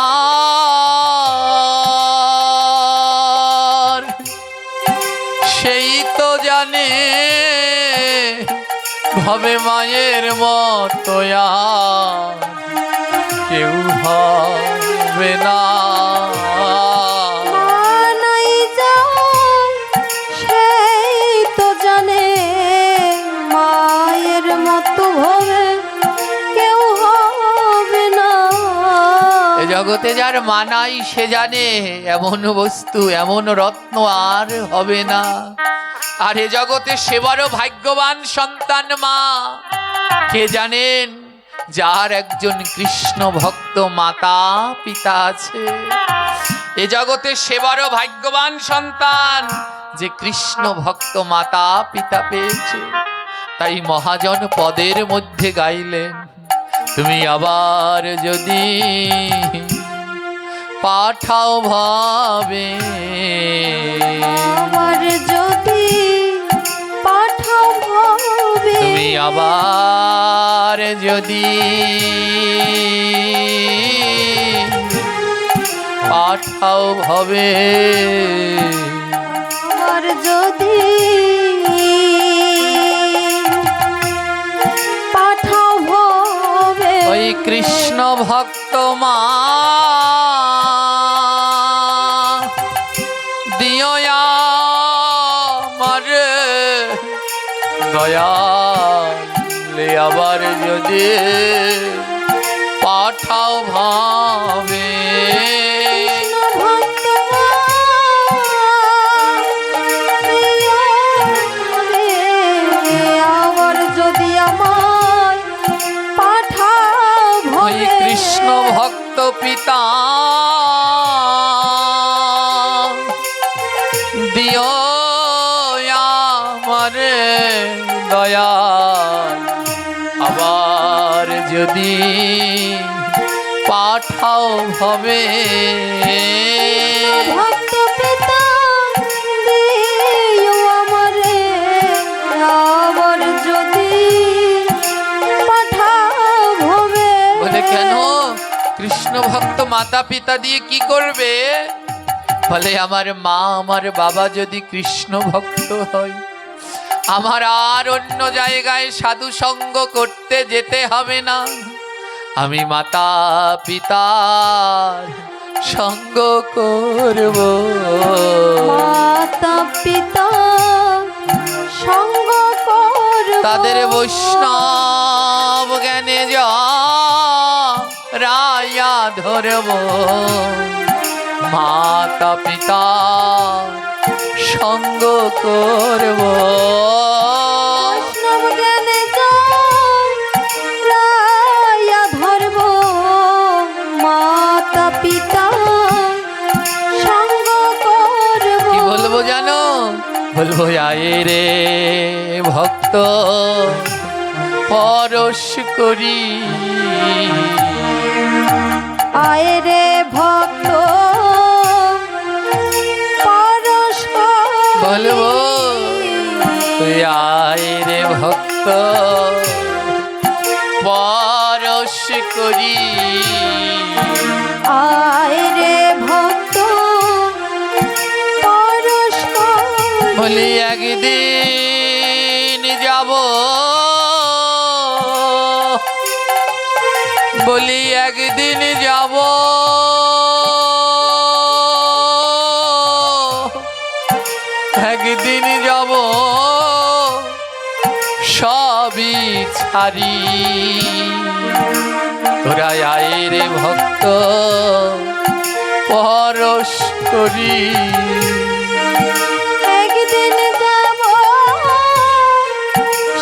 সেই তো জানে ভবে মায়ের মতো আর কেউ হবে না মানাই যায় সেই তো জানে মায়ের মতো হবে কেউ হবে না এ জগতে যার মানাই সে জানে এমন বস্তু এমন রত্ন আর হবে না। আর এ জগতে সেবারও ভাগ্যবান সন্তান মা কে জানেন, যার একজন কৃষ্ণ ভক্ত মাতা পিতা আছে। এ জগতে সেবারও ভাগ্যবান সন্তান যে কৃষ্ণ ভক্ত মাতা পিতা পেয়েছে। তাই মহাজন পদের মধ্যে গাইলেন, তুমি আবার যদি পাঠাও ভাবে, আবার যদি পাঠাও ভাবে, তুমি আবার যদি পাঠাও ভাবে, আবার যদি পাঠাও ভাবে, ওই কৃষ্ণ ভক্ত মা দিও আমার দয়ালে আবার যদি পাঠাও ভাবে, ভক্ত আবার যদি আমার পাঠাও ওই ভাবে, কৃষ্ণ ভক্ত পিতা দিও আমার দয়াল আবার যদি পাঠাও ভাবে, ভক্ত পিতা দিও আমারে আবার যদি পাঠাও ভাবে। বলে কেন কৃষ্ণ ভক্ত মাতা পিতা দিয়ে কি করবে? বলে আমার মা আমার বাবা যদি কৃষ্ণ ভক্ত হয়, আমার আর অন্য জায়গায় সাধু সঙ্গ করতে যেতে হবে না। আমি মাতা পিতার সঙ্গ করব, মাতা পিতা সঙ্গ করব, তাদের বৈষ্ণব জ্ঞানে রায়া ধরব। মাতা পিতা সঙ্গ করব, বৈষ্ণব জ্ঞানে রায়া ধরব, মাতা পিতা সঙ্গ করব। কি বলবো জানো? বলবো আয়ে রে ভক্ত পরশ করি। আয় রে ভক্ত পরশ বলবো আয় রে ভক্ত পরশ করি। আয় রে ভক্ত পরশ বলি একদিন যাব, বলি একদিন যাব, একদিন যাব সবই ছাড়ি। তোরা আয় রে ভক্ত পরশ করি। একদিন যাব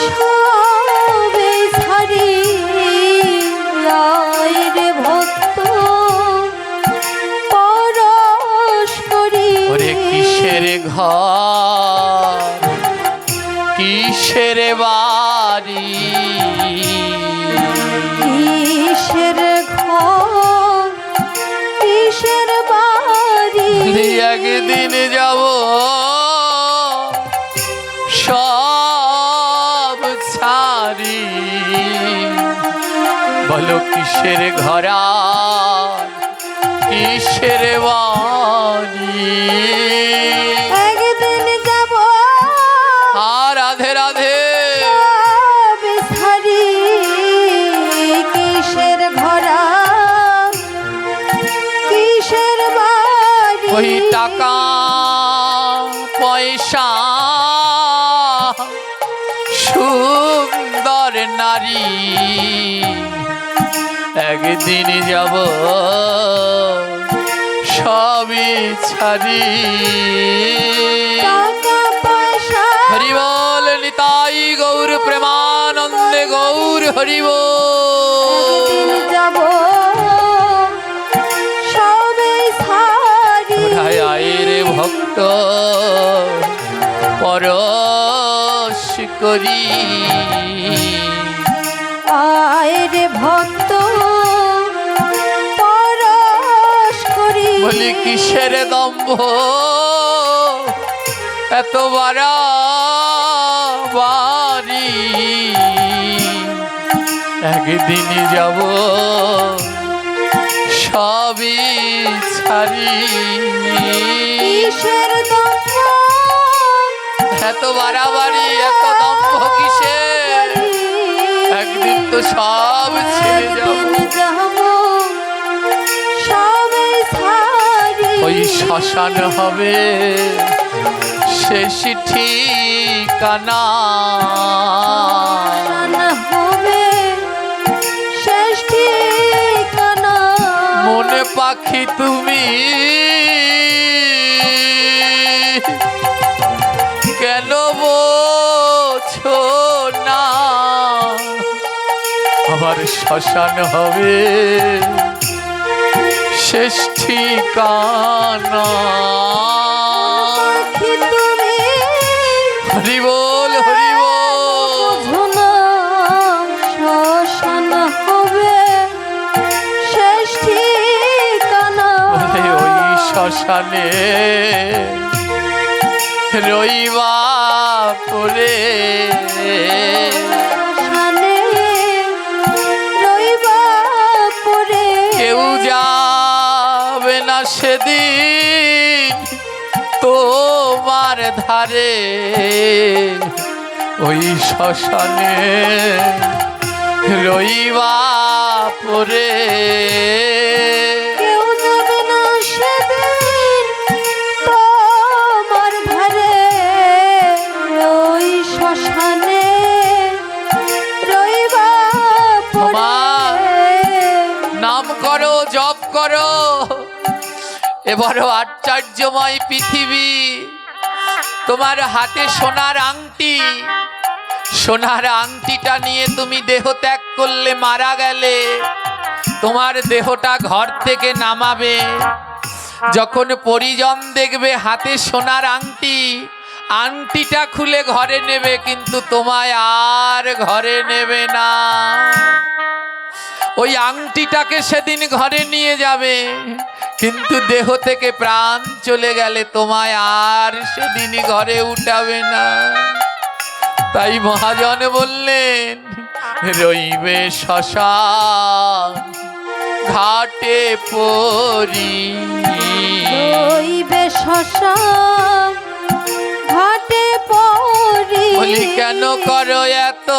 সবে ছাড়ি। আয় রে ভক্ত পরশ করি। ওরে কিসের ঘর কিসের বাড়ি, কিসের ঘর কিসের বাড়ি। একদিন যাব সব ছাড়ি। বলো কিসের ঘরা কিসের বাড়ি। একদিন যাব আর রাধে রাধে সবে ছাড়ি। কিসের ঘরা কিসের বাড়ি। ওই টাকা পয়সা সুন্দর নারী একদিন যাব সবই ছাড়ি। টাকা পয়সা হরি বল নিতাই গৌর প্রেমানন্দে গৌর হরি বল। একদিন যাব সবে ছাড়ি। ওরাই আয় রে ভক্ত পরশ করি। আয় রে ভক্ত পরশ করি। বলি কিসের দম্ভ এত বাড়াবাড়ি। একদিন যাব সবই ছাড়ি। কিসের দম্ভ এত বাড়াবাড়ি এত দম্ভ কিসের, একদিন তো সব ছেড়ে যাব। একদিন যাব সবে ছাড়ি। ওই শ্মশান হবে শেষ ঠিকানা। জানা হবে শেষ ঠিকানা। মনে পাখি তুমি কেন বোঝো না, আবার শ্মশান হবে শেষ ঠিকানা। পাখি তুমি হরি বল হরি বল। বোঝো না, শ্মশান হবে শেষ ঠিকানা। ওরে ওই শ্মশানে রইবা পরে, শ্মশানে রইবা পড়ে। কেউ যাবে না সেদিন তোমার ধারে। ওই শ্মশানে রইবা পরে। কেউ যাবে না সেদিন তোমার ধারে। ওই শ্মশানে রইবা পড়ে। নাম করো জপ করো, এবারও আশ্চর্যময় পৃথিবী। তোমার হাতে সোনার আংটি, সোনার আংটিটা নিয়ে তুমি দেহ ত্যাগ করলে, মারা গেলে তোমার দেহটা ঘর থেকে নামাবে। যখন পরিজন দেখবে হাতে সোনার আংটি আংটিটা খুলে ঘরে নেবে, কিন্তু তোমায় আর ঘরে নেবে না। ওই আংটিটাকে সেদিন ঘরে নিয়ে যাবে, কিন্তু দেহ থেকে প্রাণ চলে গেলে তোমায় আর সেদিন ঘরে উঠাবে না। তাই মহাজন বললেন, রইবে শ্মশান ঘাটে পড়ি। রইবে শ্মশান ঘাটে পড়ি। বলি কেন করো এত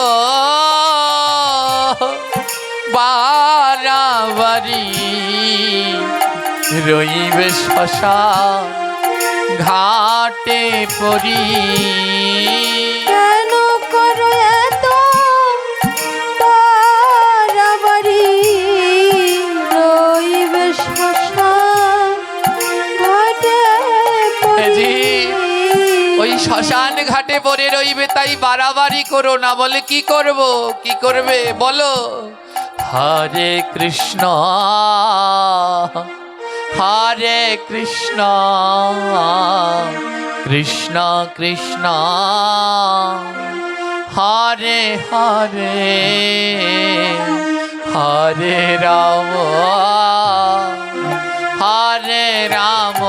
বাড়াবাড়ি, রইবে শ্মশান ঘাটে পড়ি। কেন করো এত বাড়াবাড়ি, রইবে শ্মশান ঘাটে পড়ি। ওই শ্মশান ঘাটে পড়ে রইবে, তাই বাড়াবাড়ি করো না। বলে কি করব? কি করবে বলো? হরে কৃষ্ণ হরে কৃষ্ণ কৃষ্ণ কৃষ্ণ হরে হরে, হরে রাম হরে রাম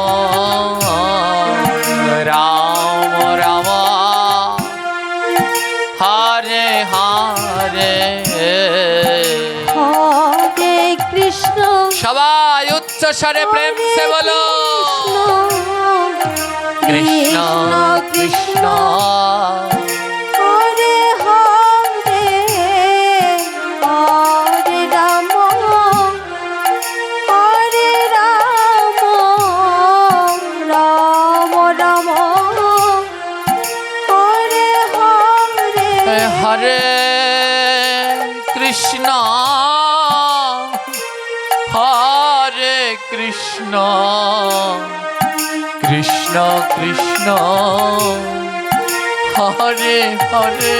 রাম রাম হরে হরে। হরে কৃষ্ণ সবাই উচ্চ স্বরে প্রেম সে বলো, কৃষ্ণ কৃষ্ণ হরে হরে, হরে রাম হরে রাম, রাম রাম হরে হরে। হরে কৃষ্ণ হরে কৃষ্ণ কৃষ্ণ কৃষ্ণ হরে হরে,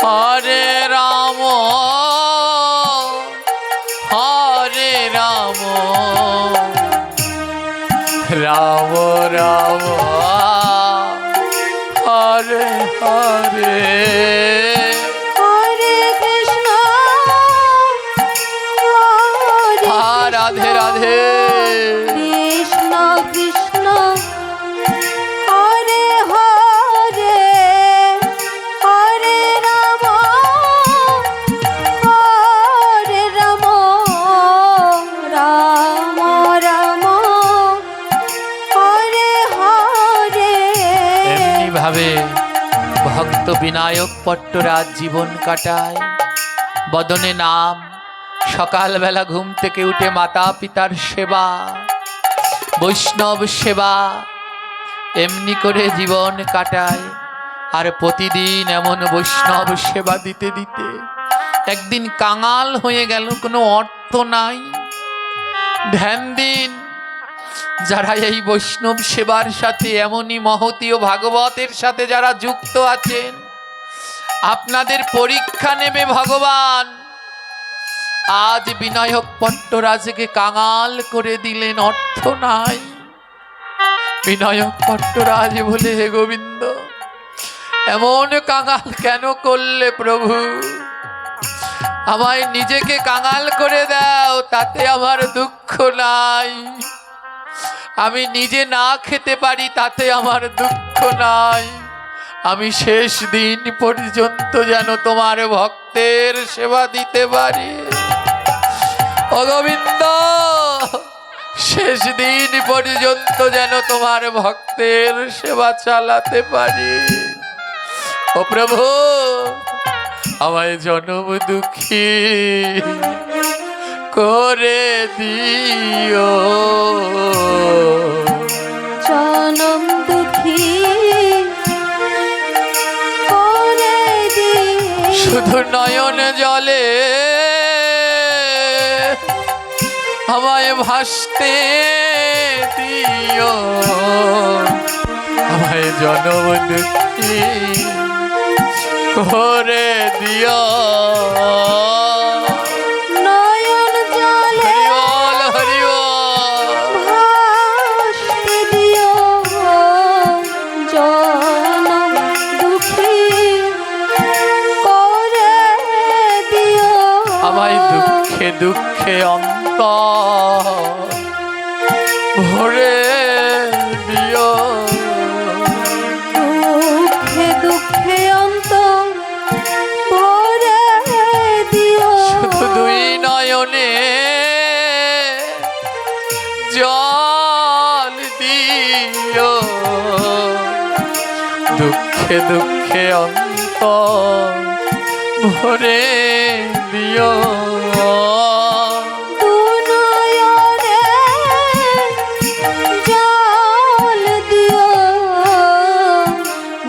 হরে রাম হরে রাম রাম রাম হরে হরে। হরে কৃষ্ণ হরে রাধে রাধে। কৃষ্ণ কৃষ্ণ হরে হরে, হরে রাম হরে রাম, রাম রাম হরে হরে। এমনি ভাবে ভক্ত বিনায়ক পট্টরাজ জীবন কাটায়। বদনে নাম, সকালবেলা ঘুম থেকে উঠে মাতা পিতার সেবা, বৈষ্ণব সেবা, এমনি করে জীবন কাটায়। আর প্রতিদিন এমন বৈষ্ণব সেবা দিতে দিতে একদিন কাঙাল হয়ে গেল, কোনো অর্থ নাই। ধ্যান দিন, যারা এই বৈষ্ণব সেবার সাথে, এমনই মহতীয় ভাগবতের সাথে যারা যুক্ত আছেন, আপনাদের পরীক্ষা নেবে ভগবান। আজ বিনায়ক পট্টরাজকে কাঙাল করে দিলেন, অর্থ নাই। বিনায়ক পট্টরাজ বলে, হে গোবিন্দ, এমন কাঙাল কেন করলে প্রভু? আমায় নিজেকে কাঙাল করে দাও, তাতে আমার দুঃখ নাই। আমি নিজে না খেতে পারি, তাতে আমার দুঃখ নাই। আমি শেষ দিন পর্যন্ত যেন তোমার ভক্তের সেবা দিতে পারি। ও গোবিন্দ, শেষ দিন পর্যন্ত যেন তোমার ভক্তের সেবা চালাতে পারি। ও প্রভু, আমায় জনম দুঃখী করে দিও, জনম দুঃখী করে দিও। শুধু নয়ন জলে আমায় ভাসতে দিও, আমায় জনম দুঃখী করে দিও। নয়ন জলে হরি বল হরি বল। ভাসতে দিও, দুঃখে দুঃখে অন্তর ভরে দিও। দুঃখে দুঃখে অন্তর ভরে দিও। শুধু দুই নয়নে জল দিও, দুঃখে দুঃখে অন্তর ভরে দিও। দুনয়নে জল দিও,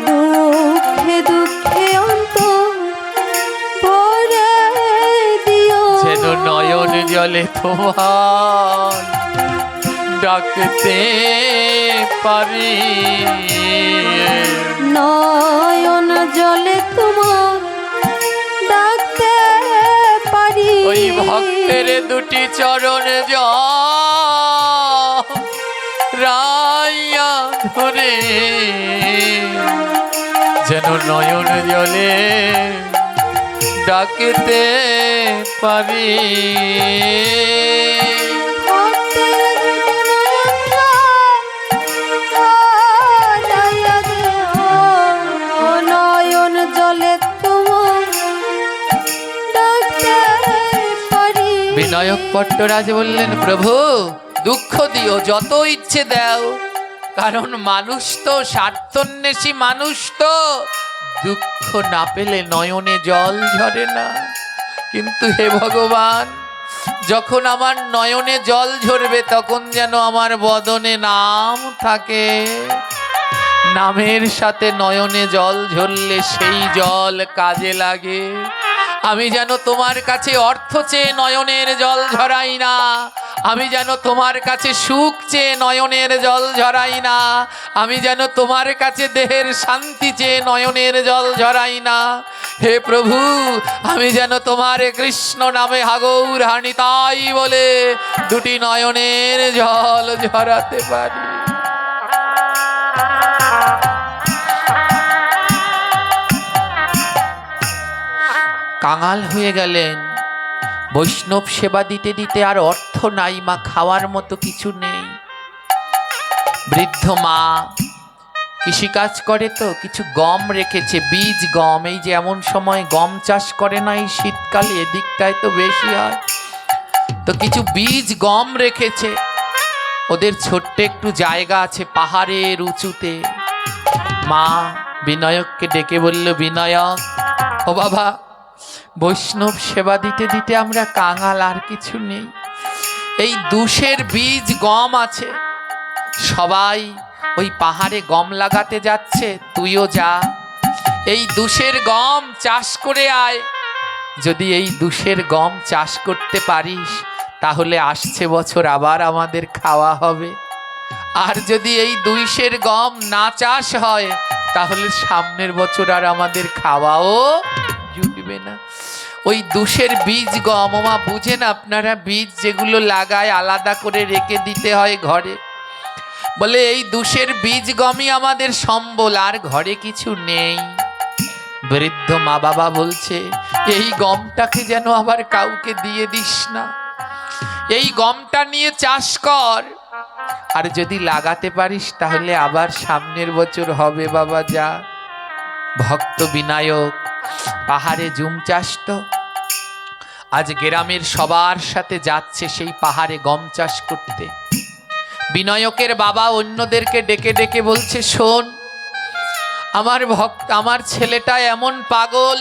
দুঃখে দুঃখে অন্তর ভরে দিও। যেন নয়ন জলে তোমার ডাকতে পারি, নয়ন জলে তোমার ডাকতে পারি। ওই ভক্তের দুটি চরণ রাইয়া ধরে যেন নয়ন জলে ডাকতে পারি। ভক্তের নয়ন জলে তোমার ডাকতে পারি। বিনায়ক পট্টরাজ বললেন, প্রভু দুঃখ দিও, যত ইচ্ছে দাও, কারণ মানুষ তো স্বার্থন্বেষী মানুষ, তো দুঃখ না পেলে নয়নে জল ঝরে না। কিন্তু হে ভগবান, যখন আমার নয়নে জল ঝরবে তখন যেন আমার বদনে নাম থাকে। নামের সাথে নয়নে জল ঝরলে সেই জল কাজে লাগে। আমি যেন তোমার কাছে অর্থ চেয়ে নয়নের জল ঝরাই না, আমি যেন তোমার কাছে সুখ চেয়ে নয়নের জল ঝরাই না, আমি যেন তোমার কাছে দেহের শান্তি চেয়ে নয়নের জল ঝরাই না। হে প্রভু, আমি যেন তোমার কৃষ্ণ নামে হাগৌর হানি তাই বলে দুটি নয়নের জল ঝরাতে পারি। কাঙাল হয়ে গেলেন, বৈষ্ণব সেবা দিতে দিতে আর অর্থ নাই, মা খাওয়ার মতো কিছু নেই। বৃদ্ধ মা কৃষিকাজ করে, তো কিছু গম রেখেছে, বীজ গম। এই যে এমন সময় গম চাষ করে না, এই শীতকালে এদিকটায় তো বেশি হয়, তো কিছু বীজ গম রেখেছে। ওদের ছোট্ট একটু জায়গা আছে পাহাড়ের উঁচুতে। মা বিনায়ককে ডেকে বলল, বিনায়ক ও বাবা, বৈষ্ণব সেবা দিতে দিতে আমরা কাঙাল, আর কিছু নেই। এই দুশের বীজ গম আছে, সবাই ওই পাহাড়ে গম লাগাতে যাচ্ছে, তুইও যা, এই দুশের গম চাষ করে আয়। যদি এই দুশের গম চাষ করতে পারিস তাহলে আসছে বছর আবার আমাদের খাওয়া হবে। আর যদি এই দুইশের গম না চাষ হয় তাহলে সামনের বছর আর আমাদের খাওয়াও জুটবে না। ওই দুশের বীজ গম, মা বুঝেন আপনারা, বীজ যেগুলো লাগায় আলাদা করে রেখে দিতে হয় ঘরে। বলে এই দুশের বীজ গমই আমাদের সম্বল, আর ঘরে কিছু নেই। বৃদ্ধ মা বাবা বলছে, এই গমটাকে যেন আবার কাউকে দিয়ে দিস না, এই গমটা নিয়ে চাষ কর, আর যদি লাগাতে পারিস তাহলে আবার সামনের বছর হবে বাবা, যা। ভক্ত বিনায়ক পাহাড়ে জুম চাষ, তো আজ গ্রামের সবার সাথে যাচ্ছে সেই পাহাড়ে গম চাষ করতে। বিনায়কের বাবা অন্যদেরকে ডেকে ডেকে বলছে, শোন, আমার ভক্ত, আমার ছেলেটা এমন পাগল,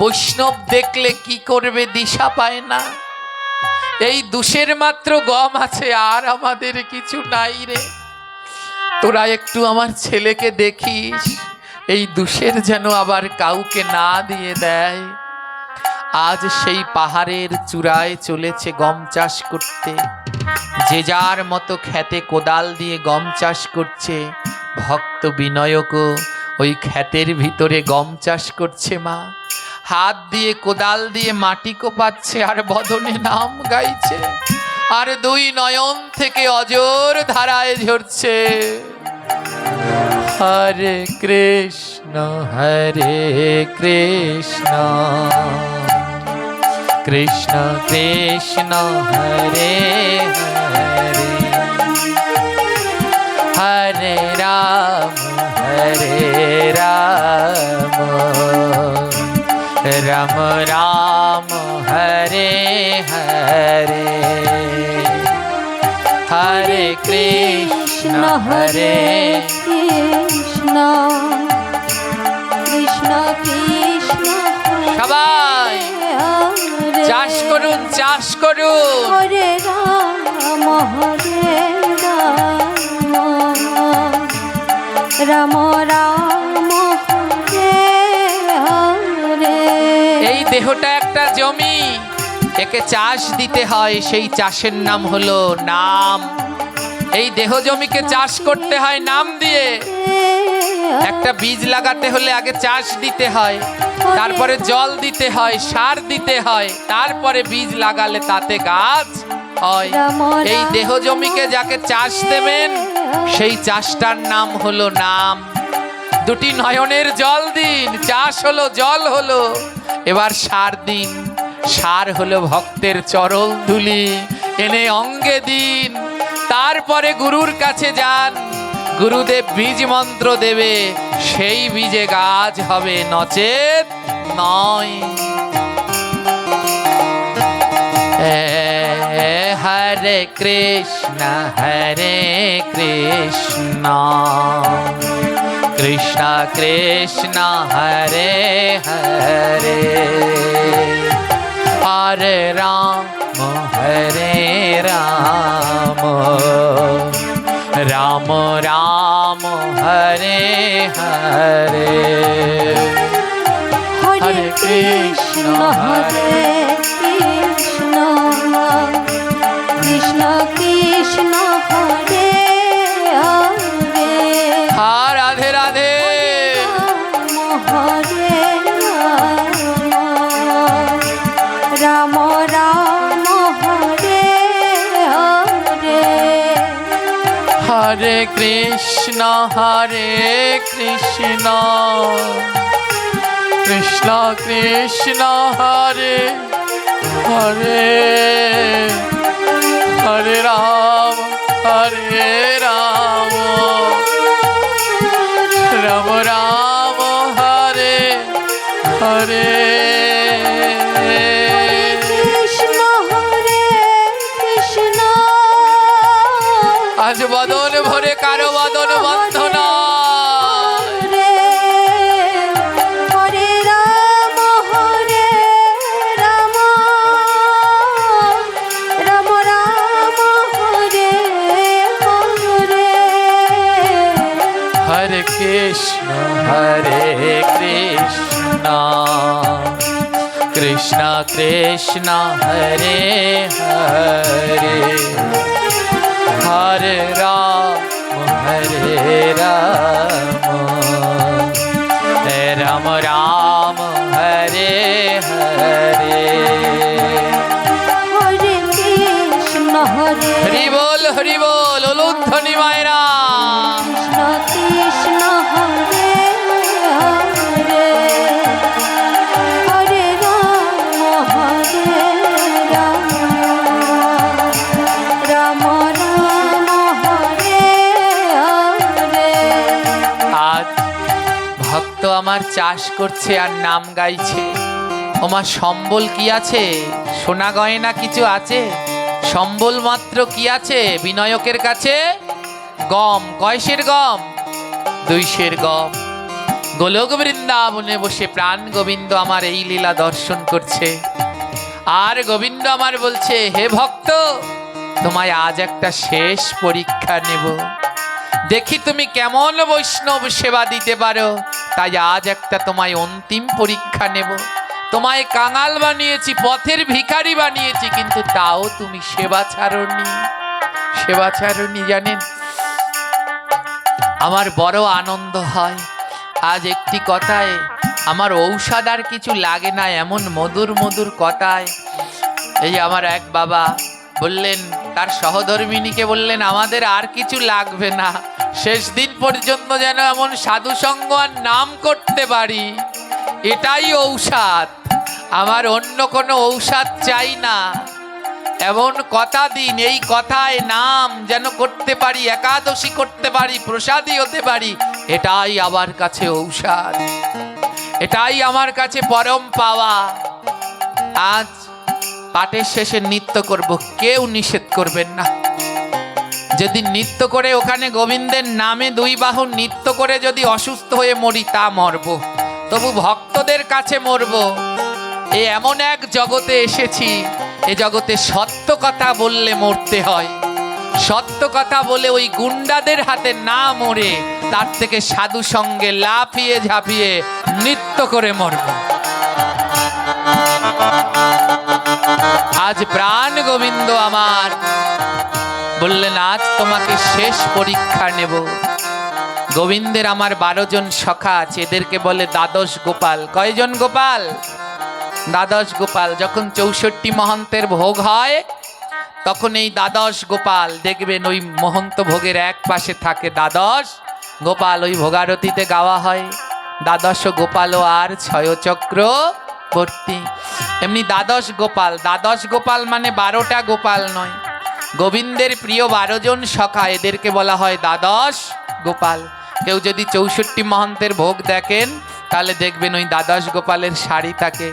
বৈষ্ণব দেখলে কি করবে দিশা পায় না। এই দুশের মাত্র গম আছে, আর আমাদের কিছু নাই রে। তোরা একটু আমার ছেলেকে দেখিস, এই দুশের যেন আবার কাউকে না দিয়ে দেয়। আজ সেই পাহাড়ের চূড়ায় চলেছে গম চাষ করতে, যে যার মতো খেতে কোদাল দিয়ে গম চাষ করছে। ভক্ত বিনায়কও ওই ক্ষেতের ভিতরে গম চাষ করছে। মা হাত দিয়ে কোদাল দিয়ে মাটি কোপাচ্ছে আর বদনে নাম গাইছে, আর দুই নয়ন থেকে অজর ধারায় ঝরছে, হরে কৃষ্ণ কৃষ্ণ কৃষ্ণ হরে হরে হরে রাম রাম রাম হরে হরে হরে কৃষ্ণ হরে কৃষ্ণ কৃষ্ণ কৃষ্ণ সবাই হরে চাষ করুন, চাষ করুন। হরে রাম রাম রাম হরে হরে। এই দেহটা একটা জমি, একে চাষ দিতে হয়, সেই চাষের নাম হলো নাম। এই দেহ জমিকে চাষ করতে হয় নাম দিয়ে। একটা বীজ লাগাতে হলে আগে চাষ দিতে হয়, তারপরে জল দিতে হয়, সার দিতে হয়, তারপরে বীজ লাগালে তাতে গাছ হয়। এই দেহ জমিকে যাকে চাষ দেবেন সেই চাষটার নাম হলো নাম। দুটি নয়নের জল দিন, চাষ হলো, জল হলো। এবার সার দিন, সার হলো ভক্তের চরণ ধুলি, এনে অঙ্গে দিন। তারপরে গুরুর কাছে যান, গুরুদেব বীজ মন্ত্র দেবে, সেই বীজে গাছ হবে, নচেত নয়। হরে কৃষ্ণ কৃষ্ণ কৃষ্ণ হরে হরে হরে রাম রাম রাম হরে হরে হরে কৃষ্ণ কৃষ্ণ কৃষ্ণ হরে হরে রাধে রাধে হরে রাম রাম হরে হরে হরে কৃষ্ণ কৃষ্ণ কৃষ্ণ হরে হরে হরে রাম রাম রাম হরে হরে কৃষ্ণ আজ বদন ভরে কারো বদন বন্ধ নয়। হরে রাম রাম রাম হরে হরে হরে কৃষ্ণ কৃষ্ণ কৃষ্ণ হরে হরে হরে রাম রাম রাম হরে হরে হরে কৃষ্ণ হরি বল উলুধ্বনি মায়েরা। কৃষ্ণ হরে হরে হরে রাম রাম হরে হরে। আজ ভক্ত আমার চাষ করছে আর নাম গাইছে। ওমা সম্বল কি আছে? সোনা গয়না কিছু আছে? সম্বল মাত্র কি আছে বিনায়কের কাছে? গম। কয়সের গম? 200 গম। গোলক বৃন্দাবনে বসে প্রাণ গোবিন্দ আমার এই লীলা দর্শন করছে। আর গোবিন্দ আমার বলছে, হে ভক্ত, তোমায় আজ একটা শেষ পরীক্ষা নেব, দেখি তুমি কেমন বৈষ্ণব সেবা দিতে পারো। তাই আজ একটা তোমায় অন্তিম পরীক্ষা নেব। তোমায় কাঙাল বানিয়েছি, পথের ভিখারি বানিয়েছি, কিন্তু তাও তুমি সেবা ছাড়নি। জানেন, আমার বড় আনন্দ হয়। আজ একটি কথায় আমার ঔষধ আর কিছু লাগে না, এমন মধুর মধুর কথায় এই আমার এক বাবা বললেন, তার সহধর্মিনীকে বললেন, আমাদের আর কিছু লাগবে না, শেষ দিন পর্যন্ত যেন এমন সাধু সঙ্গ আর নাম করতে পারি, এটাই ঔষধ। আমার অন্য কোনো ঔষধ চাই না, এমন কথা দিন এই কথায় নাম যেন করতে পারি, একাদশী করতে পারি, প্রসাদী হতে পারি, এটাই আমার কাছে ঔষধ, এটাই আমার কাছে পরম পাওয়া। আজ পাঠের শেষে নৃত্য করব, কেউ নিষেধ করবেন না। যদি নৃত্য করে ওখানে গোবিন্দের নামে দুই বাহু নৃত্য করে যদি অসুস্থ হয়ে মরি তা মরব, তবু ভক্তদের কাছে মরব। এ এমন এক জগতে এসেছি, এ জগতে সত্য কথা বললে মরতে হয়। সত্য কথা বলে ওই গুন্ডাদের হাতে না মরে তার থেকে সাধু সঙ্গে লাফিয়ে ঝাঁপিয়ে নৃত্য করে মরব। আজ প্রাণ গোবিন্দ আমার বললেন, আজ তোমাকে শেষ পরীক্ষা নেব। গোবিন্দের আমার 12 জন সখা আছে, এদেরকে বলে দ্বাদশ গোপাল। কয়জন গোপাল? দ্বাদশ গোপাল। যখন 64 মহন্তের ভোগ হয় তখন এই দ্বাদশ গোপাল দেখবেন ওই মহন্ত ভোগের এক পাশে থাকে দ্বাদশ গোপাল। ওই ভোগারতিতে গাওয়া হয় দ্বাদশ গোপাল আর ছয়চক্রবর্তী। এমনি দ্বাদশ গোপাল, দ্বাদশ গোপাল মানে 12টা গোপাল নয়, গোবিন্দের প্রিয় 12 জন সখা, এদেরকে বলা হয় দ্বাদশ গোপাল। কেউ যদি 64 মহন্তের ভোগ দেখেন তাহলে দেখবেন ওই দ্বাদশ গোপালের শাড়ি থাকে।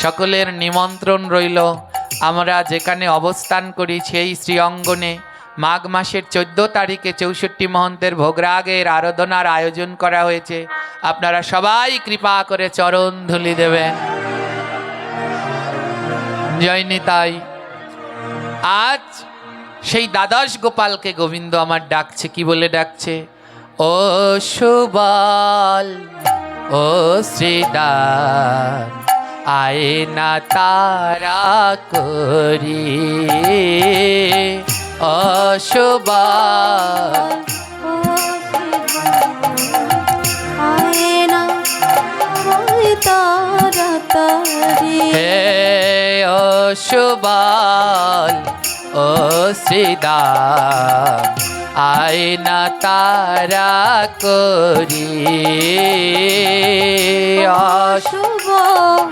সকলের নিমন্ত্রণ রইল। আমরা যেখানে অবস্থান করি সেই শ্রীঅঙ্গনে মাঘ মাসের 14 তারিখে 64 মহন্তের ভোগরাগের আরাধনার আয়োজন করা হয়েছে। আপনারা সবাই কৃপা করে চরণ ধুলি দেবেন। জয় নিতাই। আজ সেই দ্বাদশ গোপালকে গোবিন্দ আমার ডাকছে। কি বলে ডাকছে? ও সুবল, ও শ্রীদান, আয় না তারা করি। ও সুবল, হে ও সুবল, ও শ্রীদান, আয় না তারা করি। অশুভল,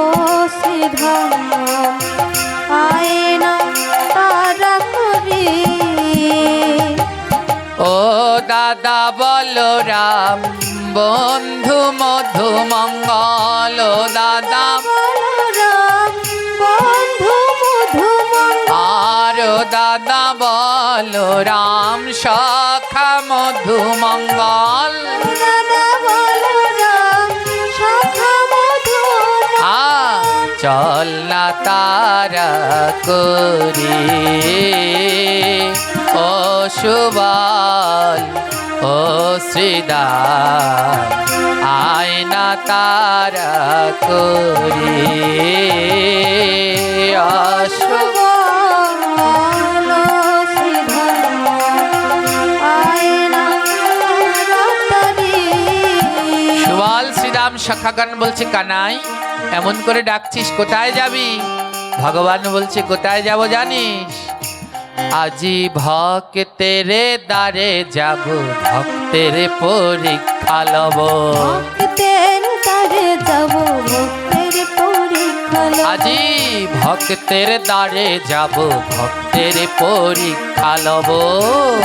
ও শ্রীধাম, আয় না তারা করি। ও দাদা বলরাম, বন্ধু মধু মঙ্গল। ও দাদা বলরাম, বন্ধু মধু আর দাদা বলরাম, সখা মধু মঙ্গল। দাদা বলরাম, সখা মধু চল না তারা করি। ও সুবল, ও শ্রীদান, আয় না তারা করি। অশুভ সুবল শ্রীরাম সখাগণ বলছে, কানাই এমন করে ডাকছিস, কোথায় যাবি? ভগবান বলছে, কোথায় যাব জানিস? আজি ভক্তের দ্বারে যাব, ভক্তের পরীক্ষা লব। ভক্তের দ্বারে যাব, ভক্তের পরীক্ষা লব। আজি ভক্তের দ্বারে যাব, ভক্তের পরীক্ষা লব।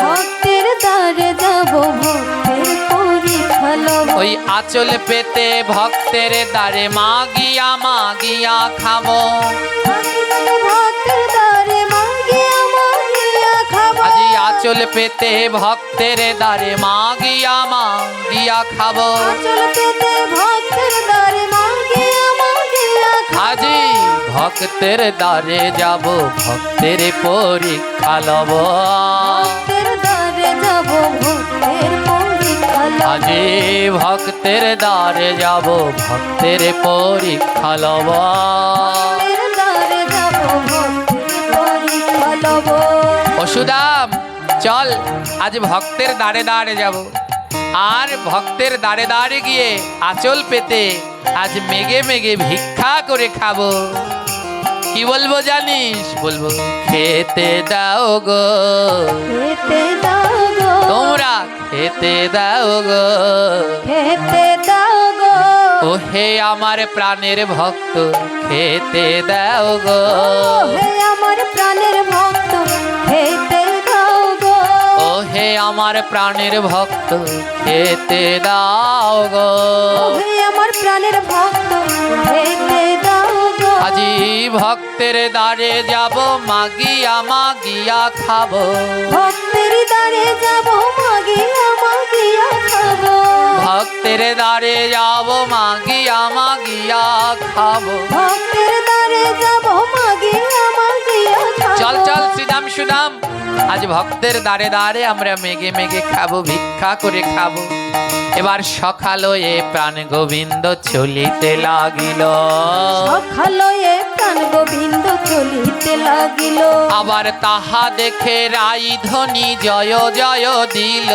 ভক্তের দ্বারে যাব, ভক্তের পরীক্ষা লব। ওই আঁচল পেতে ভক্তের দ্বারে মাগিয়া মাগিয়া খাবো। ভক্তের দ্বারে মাগিয়া মাগিয়া খাবো। আজি আঁচল পেতে ভক্তের দ্বারে মাগিয়া মাগিয়া খাবো। আঁচল পেতে ভক্তের দ্বারে মাগিয়া মাগিয়া খাবো। আজি ভক্তের দ্বারে যাব, ভক্তের পরীক্ষা লব। ভক্তের দ্বারে যাব, ভক্তের পরীক্ষা লব। আজি ভক্তের দ্বারে যাব, ভক্তের পরীক্ষা লব। ভক্তের দ্বারে যাব, ভক্তের পরীক্ষা লব। অসুদাম চল, আজ ভক্তের দ্বারে দ্বারে যাব। আর ভক্তের দ্বারে দ্বারে গিয়ে আঁচল পেতে আজ মেঘে মেঘে ভিক্ষা করে খাবো। কি বলবো জানিস? বলবো, খেতে দাও গো, খেতে দাও গো, তোমরা খেতে দাও গো, খেতে দাও গো, ও হে আমার প্রাণের ভক্ত খেতে দাও গো, হে আমার প্রাণের ভক্ত খেতে দাও গো, ও হে আমার প্রাণের ভক্ত খেতে দাও গো, হে আমার প্রাণের ভক্ত খেতে দাও গো। আজি ভক্তের দ্বারে যাব মাগিয়া মাগিয়া খাবো, ভক্তের দ্বারে যাব মাগিয়া মাগিয়া খাবো, ভক্তের দ্বারে যাব মাগিয়া মাগিয়া খাবো। ভক্তের দ্বারে যাব মাগিয়া মাগিয়া খাবো। চল চল শ্রীদাম সুদাম, আজ ভক্তের দ্বারে দ্বারে আমরা মেঘে মেঘে খাবো, ভিক্ষা করে খাবো। এবার সকাল হয়ে প্রাণ গোবিন্দ চলিতে লাগিল, সকালয়ে প্রাণ গোবিন্দ চলিতে লাগিল, আবার তাহা দেখে রাই ধ্বনি জয় জয় দিল,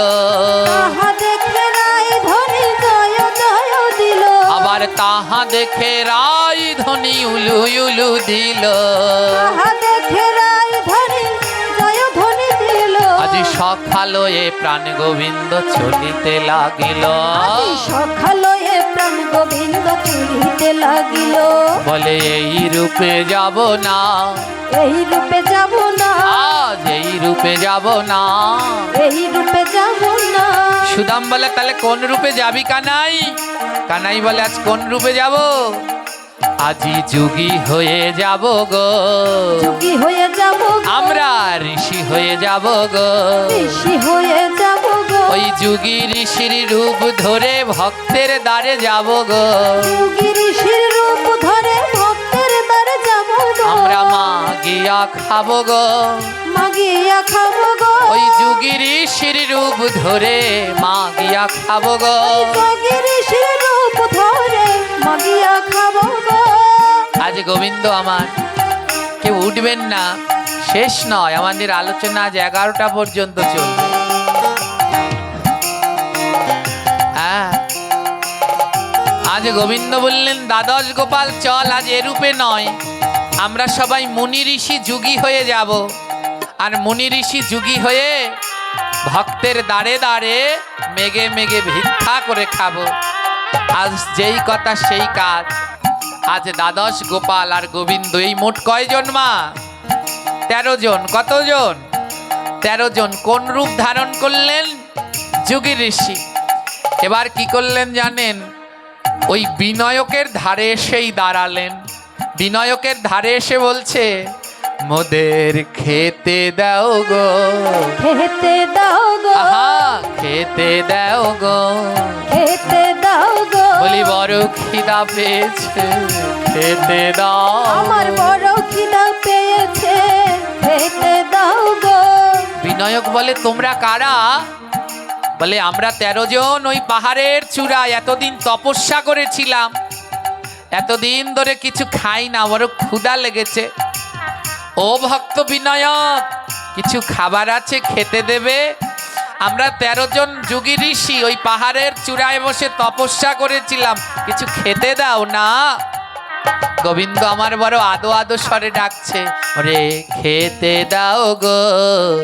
তাহা দেখে রাই ধ্বনি জয় জয় দিল, আবার তাহা দেখে রাই ধ্বনি উলু উলু দিল। তাহা দেখে রাই ধ্বনি জয় ধ্বনি দিল। আজ সকাল হয়ে প্রাণ গোবিন্দ চলিতে লাগিল, আজ সকালয়ে প্রাণ গোবিন্দ চলিতে লাগিল, বলে এই রূপে যাব না, এই রূপে যাব না, আজ এই রূপে যাব না। এই রূপে যাব না। সুদাম বলে তাহলে কোন রূপে যাবি কানাই? কানাই বলে আজ কোন রূপে যাব? আজি যোগী হয়ে যাব গো, যোগী হয়ে যাব গো, আমরা ঋষি হয়ে যাব গো, ঋষি হয়ে যাব গো, ওই যোগী ঋষির রূপ ধরে ভক্তের দ্বারে যাব গো, যোগী ঋষির রূপ ধরে ভক্তের দ্বারে যাব গো, আমরা মাগিয়া খাবো গো, মাগিয়া খাবো গো, ওই যোগী ঋষির রূপ ধরে মাগিয়া খাবো গো। যোগী ঋষির রূপ ধরে মাগিয়া খাবো গো। আজ গোবিন্দ আমার, কেউ উঠবেন না, শেষ নয়, আমাদের আলোচনা আজ 11টা পর্যন্ত চলবে। হ্যাঁ, আজ গোবিন্দ বললেন দ্বাদশ গোপাল চল, আজ এরূপে নয়, আমরা সবাই মুনি ঋষি যুগী হয়ে যাব, আর মুনি ঋষি যুগী হয়ে ভক্তের দ্বারে দ্বারে মেঘে মেঘে ভিক্ষা করে খাবো। আজ যেই কথা সেই কাজ। আজ দ্বাদশ গোপাল আর গোবিন্দ এই মোট কয়জন মা? 13 জন। কতজন? 13 জন। কোন রূপ ধারণ করলেন? যোগী ঋষি। এবার কি করলেন জানেন? ওই বিনায়কের ধারে এসেই দাঁড়ালেন। বিনায়কের ধারে এসে বলছে, মোদের খেতে দাও গো, খেতে দাও গো, আহা খেতে দাও গো, খেতে দাও গো, বলি বড় খিদা পেয়েছে খেতে দাও। আমার বড় খিদা পেয়েছে খেতে দাও গো। বিনায়ক বলে তোমরা কারা? বলে আমরা 13 জন ওই পাহাড়ের চূড়ায় এতদিন তপস্যা করেছিলাম, এতদিন ধরে কিছু খাই না, বড় ক্ষুধা লেগেছে। ও ভক্ত বিনায়ক, কিছু খাবার আছে খেতে দেবে? আমরা 13 জন যোগী ঋষি ওই পাহাড়ের চূড়ায় বসে তপস্যা করেছিলাম, কিছু খেতে দাও না? গোবিন্দ আমার বড় আদো আদো স্বরে ডাকছে, ওরে খেতে দাও গো,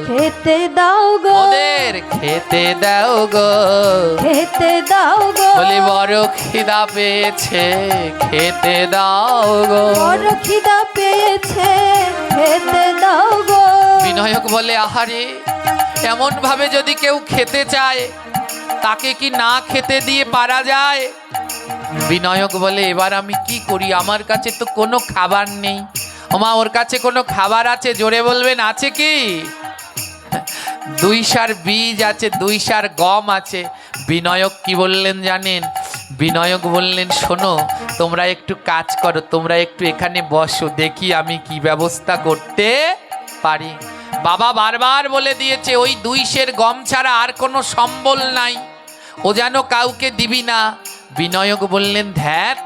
খেতে দাও গো, ওদের খেতে দাও গো, খেতে দাও গো, বলি বড় খিদা পেয়েছে খেতে দাও গো। বড় খিদা পেয়েছে খেতে দাও গো। বিনায়ক বলে আহারে, এমন ভাবে যদি কেউ খেতে চায় তাকে কি না খেতে দিয়ে পারা যায়? বিনায়ক বলে এবার আমি কি করি, আমার কাছে তো কোনো খাবার নেই। ওমা ওর কাছে কোনো খাবার আছে? জোরে বলবেন আছে কি? 2 সার বীজ আছে, 2 সার গম আছে। বিনায়ক কি বললেন জানেন? বিনায়ক বললেন শোনো, তোমরা একটু কাজ করো, তোমরা একটু এখানে বসো, দেখি আমি কি ব্যবস্থা করতে পারি। বাবা বারবার বলে দিয়েছে ওই 2 সের গম ছাড়া আর কোনো সম্বল নাই, ও যেন কাউকে দিবি না। বিনায়ক বললেন ধ্যাত,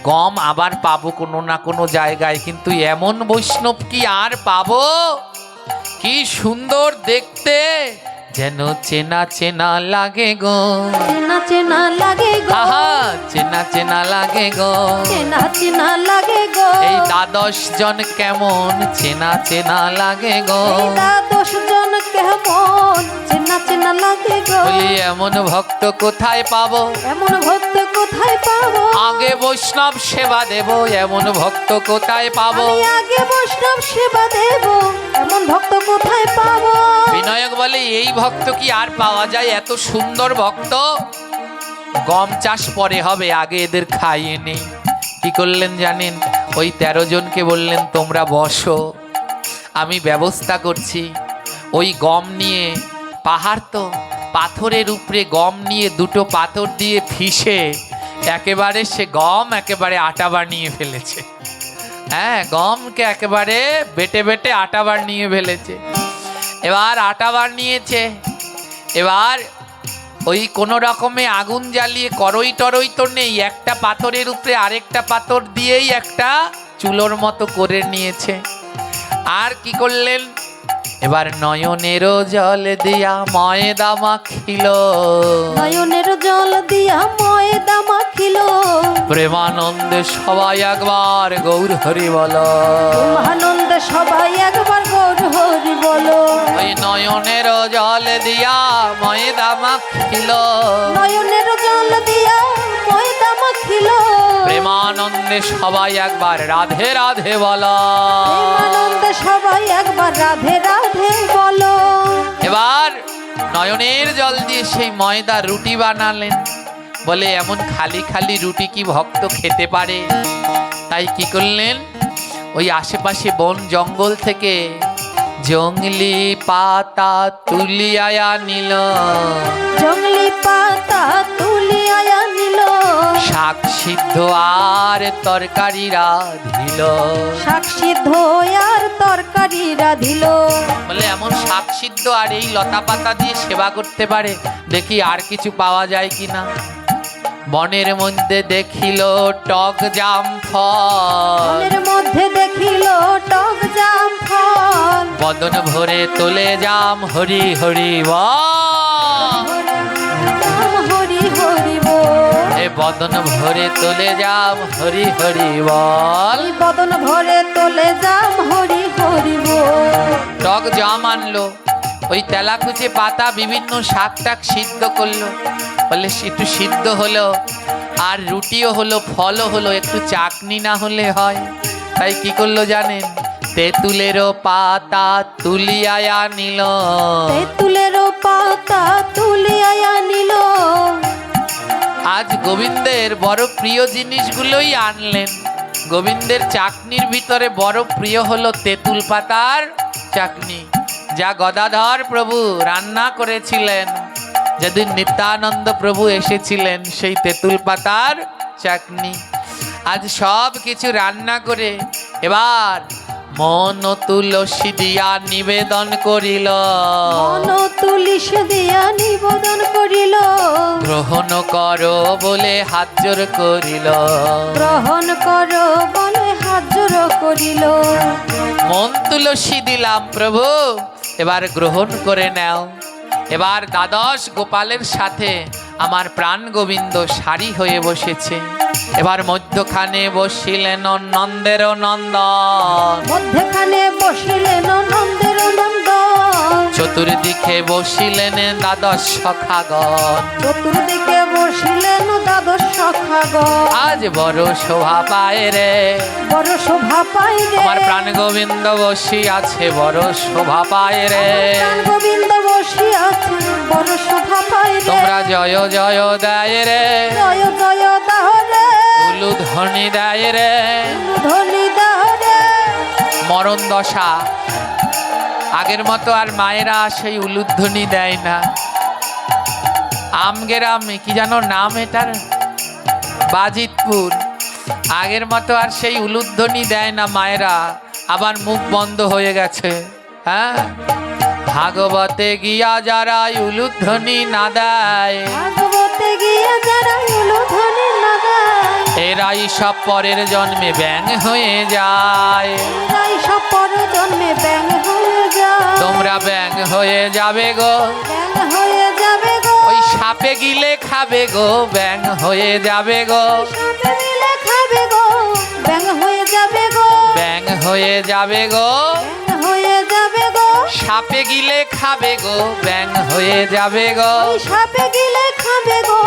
গম আবার পাবো কোনো না কোনো জায়গায়, কিন্তু এমন বৈষ্ণব কি আর পাবো? কি সুন্দর দেখতে, যেন চেনা চেনা লাগে গো, চেনা চেনা লাগে গো, আহা চেনা চেনা লাগে গো, চেনা চেনা লাগে গো। এই 12 জন কেমন চেনা চেনা লাগে গো। এই 12 জন কেমন চেনা চেনা লাগে গো। বলি এমন ভক্ত কোথায় পাবো, এমন ভক্ত কোথায় পাবো, আগে বৈষ্ণব সেবা দেব, এমন ভক্ত কোথায় পাবো। আমি আগে বৈষ্ণব সেবা দেব, এমন ভক্ত কোথায় পাবো। বিনায়ক বলে এই ভক্ত কি আর পাওয়া যায়, এত সুন্দর ভক্ত। গম চাষ পরে হবে, আগে এদের খাইয়ে নেই। কি করলেন জানেন, ওই 13 জনকে বললেন তোমরা বসো, আমি ব্যবস্থা করছি। ওই গম নিয়ে, পাহাড় তো, পাথরের উপরে গম নিয়ে দুটো পাথর দিয়ে ফিসে একেবারে সে গম একেবারে আটা বানিয়ে ফেলেছে। হ্যাঁ, গমকে একেবারে বেটে বেটে আটা বানিয়ে ফেলেছে। এবার আটা বানিয়েছে, এবার ওই কোনো রকমে আগুন জ্বালিয়ে, করই টরই তো নেই, একটা পাথরের উপরে আরেকটা পাথর দিয়েই একটা চুলোর মতো করে নিয়েছে। আর কি করলেন, এবার নয়নেরও জল দিয়া ময়দা মাখিল, নয়নের জল দিয়া ময়দা মাখিল, প্রেমানন্দে সবাই একবার গৌর হরি বল। আনন্দে সবাই একবার গৌর হরি বলো। ওই নয়নেরও জল দিয়া ময়দা মাখিল, নয়নের জল দিয়া ময়দা মাখিল, প্রেমানন্দে সবাই একবার রাধে রাধে বল। আনন্দে সবাই একবার রাধে রাধে বলো। এবার নয়নের জল দিয়ে সেই ময়দা রুটি বানালেন। বলে এমন খালি খালি রুটি কি ভক্ত খেতে পারে? তাই কি করলেন, ওই আশেপাশে বন জঙ্গল থেকে জঙ্গলি পাতা তুলিয়া নিল, জঙ্গলি পাতা তুলিয়া নিল, শাক সিদ্ধ আর তরকারিরা দিল। শাক সিদ্ধ আর তরকারি রাধিল। বলে এমন শাক সিদ্ধ আর এই লতা পাতা দিয়ে সেবা করতে পারে, দেখি আর কিছু পাওয়া যায় কিনা। বনের মধ্যে দেখিল টক জাম ফল, মনের মধ্যে দেখিল টক জাম ফল, বদন ভরে তোলে জাম হরি হরি বল। জাম হরি হরি বল। এ বদন ভরে তোলে জাম হরি হরি বল। এই বদন ভরে তোলে জাম হরি হরি বল। টক জাম আনলো, ওই তেলাকুচে পাতা বিভিন্ন শাক টাক সিদ্ধ করলো। বলে একটু সিদ্ধ হলো, আর রুটিও হলো, ফলও হলো, একটু চাটনি না হলে হয়। তাই কি করলো জানেন, তেঁতুলেরও পাতা তুলিয়া নিল, তেঁতুলেরও পাতা তুলিয়া নিল। আজ গোবিন্দের বড় প্রিয় জিনিসগুলোই আনলেন। গোবিন্দের চাটনির ভিতরে বড় প্রিয় হলো তেঁতুল পাতার চাটনি, যা গদাধর প্রভু রান্না করেছিলেন যেদিন নিত্যানন্দ প্রভু এসেছিলেন, সেই তেঁতুল পাতার চাটনি। আজ সব কিছু রান্না করে এবার মন তুলসী দিয়া নিবেদন করিল, মন তুলসী দিয়া নিবেদন করিল, গ্রহণ করো বলে হাত জোর করিল, গ্রহণ করো বলে হাত জোড় করিল। মন তুলসী দিলাম প্রভু, এবার গ্রহণ করে নাও। এবার দ্বাদশ গোপালের সাথে আমার প্রাণ গোবিন্দ সারি হয়ে বসেছে। এবার মধ্যখানে বসিলেন নন্দের নন্দন, মধ্যখানে বসিলেন নন্দের নন্দন, চতুর্দিকে বসিলেন দ্বাদশ সখাগণ, চতুর্দিকে বসিলেন দ্বাদশ সখাগণ। আজ বড় শোভা পায় রে, বড় শোভা পাই রে, আমার প্রাণ গোবিন্দ বসি আছে, বড় শোভা পায় রে। প্রাণ গোবিন্দ বসি আছে, বড় শোভা পাই রে। তোমরা জয় জয় দেয় রে, জয় জয় দাও রে, উলুধ্বনি দেয় রে। ধ্বনি দাও রে। মরণ দশা, আগের মতো আর মায়েরা সেই উলুধ্বনি দেয় না। আমগেরামে কি যেন নাম এটার, বাজিতপুর, আগের মতো আর সেই উলুধ্বনি দেয় না মায়েরা, আবার মুখ বন্ধ হয়ে গেছে। হ্যাঁ, ভাগবতে গিয়া যারা উলুধ্বনি না দেয়, ভাগবতে গিয়া যারা উলুধ্বনি না দেয়, এরাই সব পরের জন্মে ব্যাঙ হয়ে যায়। এরাই সব পর জন্মে ব্যাঙ হয়ে যায়। তোমরা ব্যাঙ হয়ে যাবে গো, ব্যাঙ হয়ে যাবে গো, ওই সাপে গিলে খাবে গো, ব্যাঙ হয়ে যাবে গো, সাপে মিলে খাবে গো, ব্যাঙ হয়ে যাবে গো, ব্যাঙ হয়ে যাবে গো, ব্যাঙ হয়ে যাবে গো, সাপে গিলে খাবে গো ব্যাং হয়ে যাবে গো, ওই সাপে গিলে খাবে গো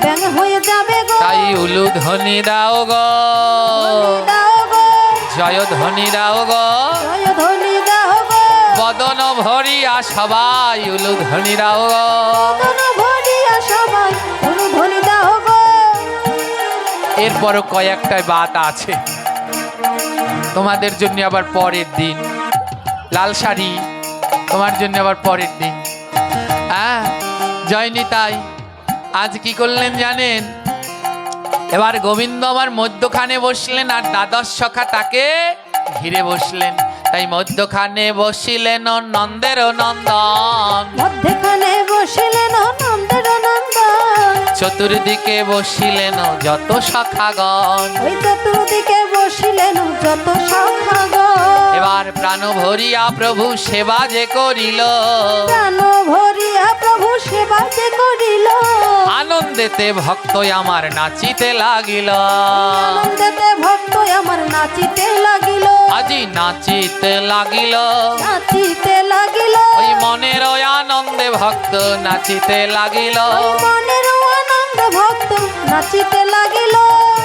ব্যাঙ হয়ে যাবে গো। তাই উলুধ্বনি দাও গো, ধ্বনি দাও গো, জয় ধ্বনি দাও গো, জয় ধ্বনি দাও গো। বদন ভরিয়া সবাই উলুধ্বনি দাও গো। বদন ভরিয়া সবাই ধ্বনি দাও গো। এরপরও কয়েকটা বাত আছে তোমাদের জন্য, আবার পরের দিন লাল শাড়ি তোমার জন্য আবার পরের দিন। হ্যাঁ জয় নিতাই। আজ কি করলেন জানেন? এবার গোবিন্দ আমার মধ্যখানে বসলেন আর দ্বাদশ সখা তাকে ঘিরে বসলেন। তাই মধ্যখানে বসিলেন নন্দের নন্দন, মধ্যখানে বসিলেন নন্দের নন্দন, চতুর্দিকে বসিলেন যত সখাগণ। ওই চতুর্দিকে বসিলেন যত সখাগণ। এবার প্রাণ ভরিয়া প্রভু সেবা যে করিল, প্রাণ ভরিয়া প্রভু সেবা যে করিল, আনন্দেতে ভক্ত আমার নাচিতে লাগিল। আনন্দেতে ভক্ত আমার নাচিতে লাগিল, আজি নাচিতে লাগিল, নাচিতে লাগিল, ওই মনের ওই আনন্দে ভক্ত নাচিতে লাগিল। ওই মনের আনন্দ ভক্ত নাচিতে লাগিল।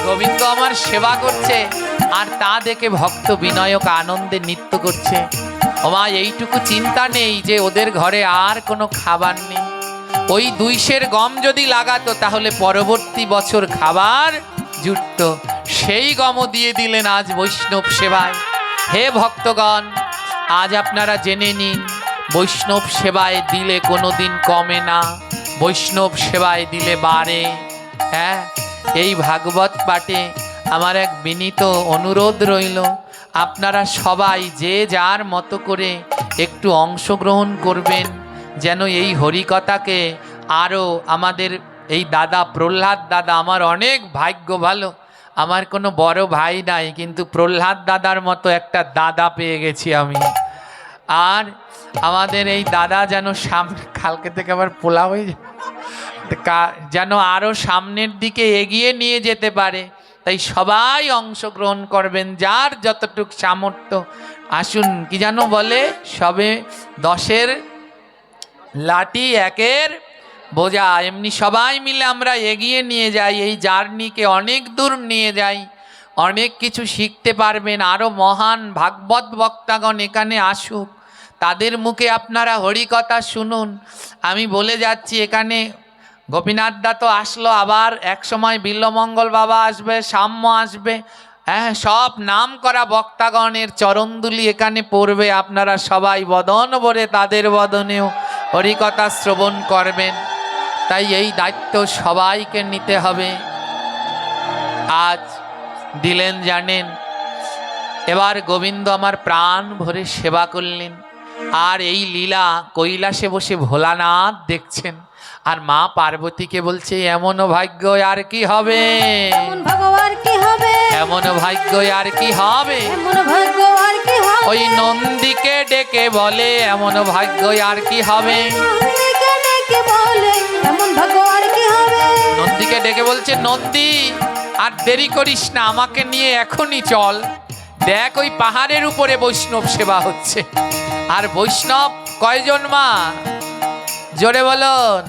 গোবিন্দ আমার সেবা করছে আর তা দেখে ভক্ত বিনয়ক আনন্দে নৃত্য করছে। ওমা এইটুকু চিন্তা নেই যে ওদের ঘরে আর কোনো খাবার নেই। ওই 2 সের গম যদি লাগাতো তাহলে পরবর্তী বছর খাবার জুটত, সেই গমও দিয়ে দিলেন আজ বৈষ্ণব সেবায়। হে ভক্তগণ, আজ আপনারা জেনে নিন, বৈষ্ণব সেবায় দিলে কোনোদিন কমে না, বৈষ্ণব সেবায় দিলে বাড়ে। হ্যাঁ, এই ভাগবত পাঠে আমার এক বিনীত অনুরোধ রইল, আপনারা সবাই যে যার মতো করে একটু অংশগ্রহণ করবেন, যেন এই হরিকথাকে আরও আমাদের এই দাদা প্রহ্লাদ দাদা, আমার অনেক ভাগ্য ভালো, আমার কোনো বড় ভাই নাই, কিন্তু প্রহ্লাদ দাদার মতো একটা দাদা পেয়ে গেছি আমি। আর আমাদের এই দাদা যেন সামনে, কালকে থেকে আবার পোলা হয়ে যায়, যেন আরও সামনের দিকে এগিয়ে নিয়ে যেতে পারে। তাই সবাই অংশগ্রহণ করবেন, যার যতটুক সামর্থ্য। আসুন, কি যেন বলে, সবে 10-এর লাঠি 1-এর বোঝা, এমনি সবাই মিলে আমরা এগিয়ে নিয়ে যাই, এই জার্নিকে অনেক দূর নিয়ে যাই। অনেক কিছু শিখতে পারবেন। আরও মহান ভাগবত বক্তাগণ এখানে আসুক, তাদের মুখে আপনারা হরিকথা শুনুন। আমি বলে যাচ্ছি, এখানে গোপীনাথ দা তো আসলো, আবার এক সময় বিল্লমঙ্গল বাবা আসবে, সাম্য আসবে। হ্যাঁ, সব নাম করা বক্তাগণের চরণদুলি এখানে পড়বে। আপনারা সবাই বদন ভরে তাদের বদনেও হরিকথা শ্রবণ করবেন। তাই এই দায়িত্ব সবাইকে নিতে হবে। আজ দিলেন জানেন, এবার গোবিন্দ আমার প্রাণ ভরে সেবা করলেন। আর এই লীলা কৈলাসে বসে ভোলানাথ দেখছেন, আর মা পার্বতীকে বলছে, এমন ভাগ্য আর কি হবে, এমন ভগবান কি হবে, এমন ভাগ্য আর কি হবে। এমন ভাগ্য আর কি হবে। ওই নন্দীকে ডেকে বলে, এমন ভাগ্য আর কি হবে। নন্দীকে ডেকে বলে, এমন ভাগ্য আর কি হবে। নন্দীকে ডেকে বলছে, নন্দী আর দেরি করিস না, আমাকে নিয়ে এখনই চল। দেখ, ওই পাহাড়ের উপরে বৈষ্ণব সেবা হচ্ছে। আর বৈষ্ণব কয়জন মা? জোরে বলুন।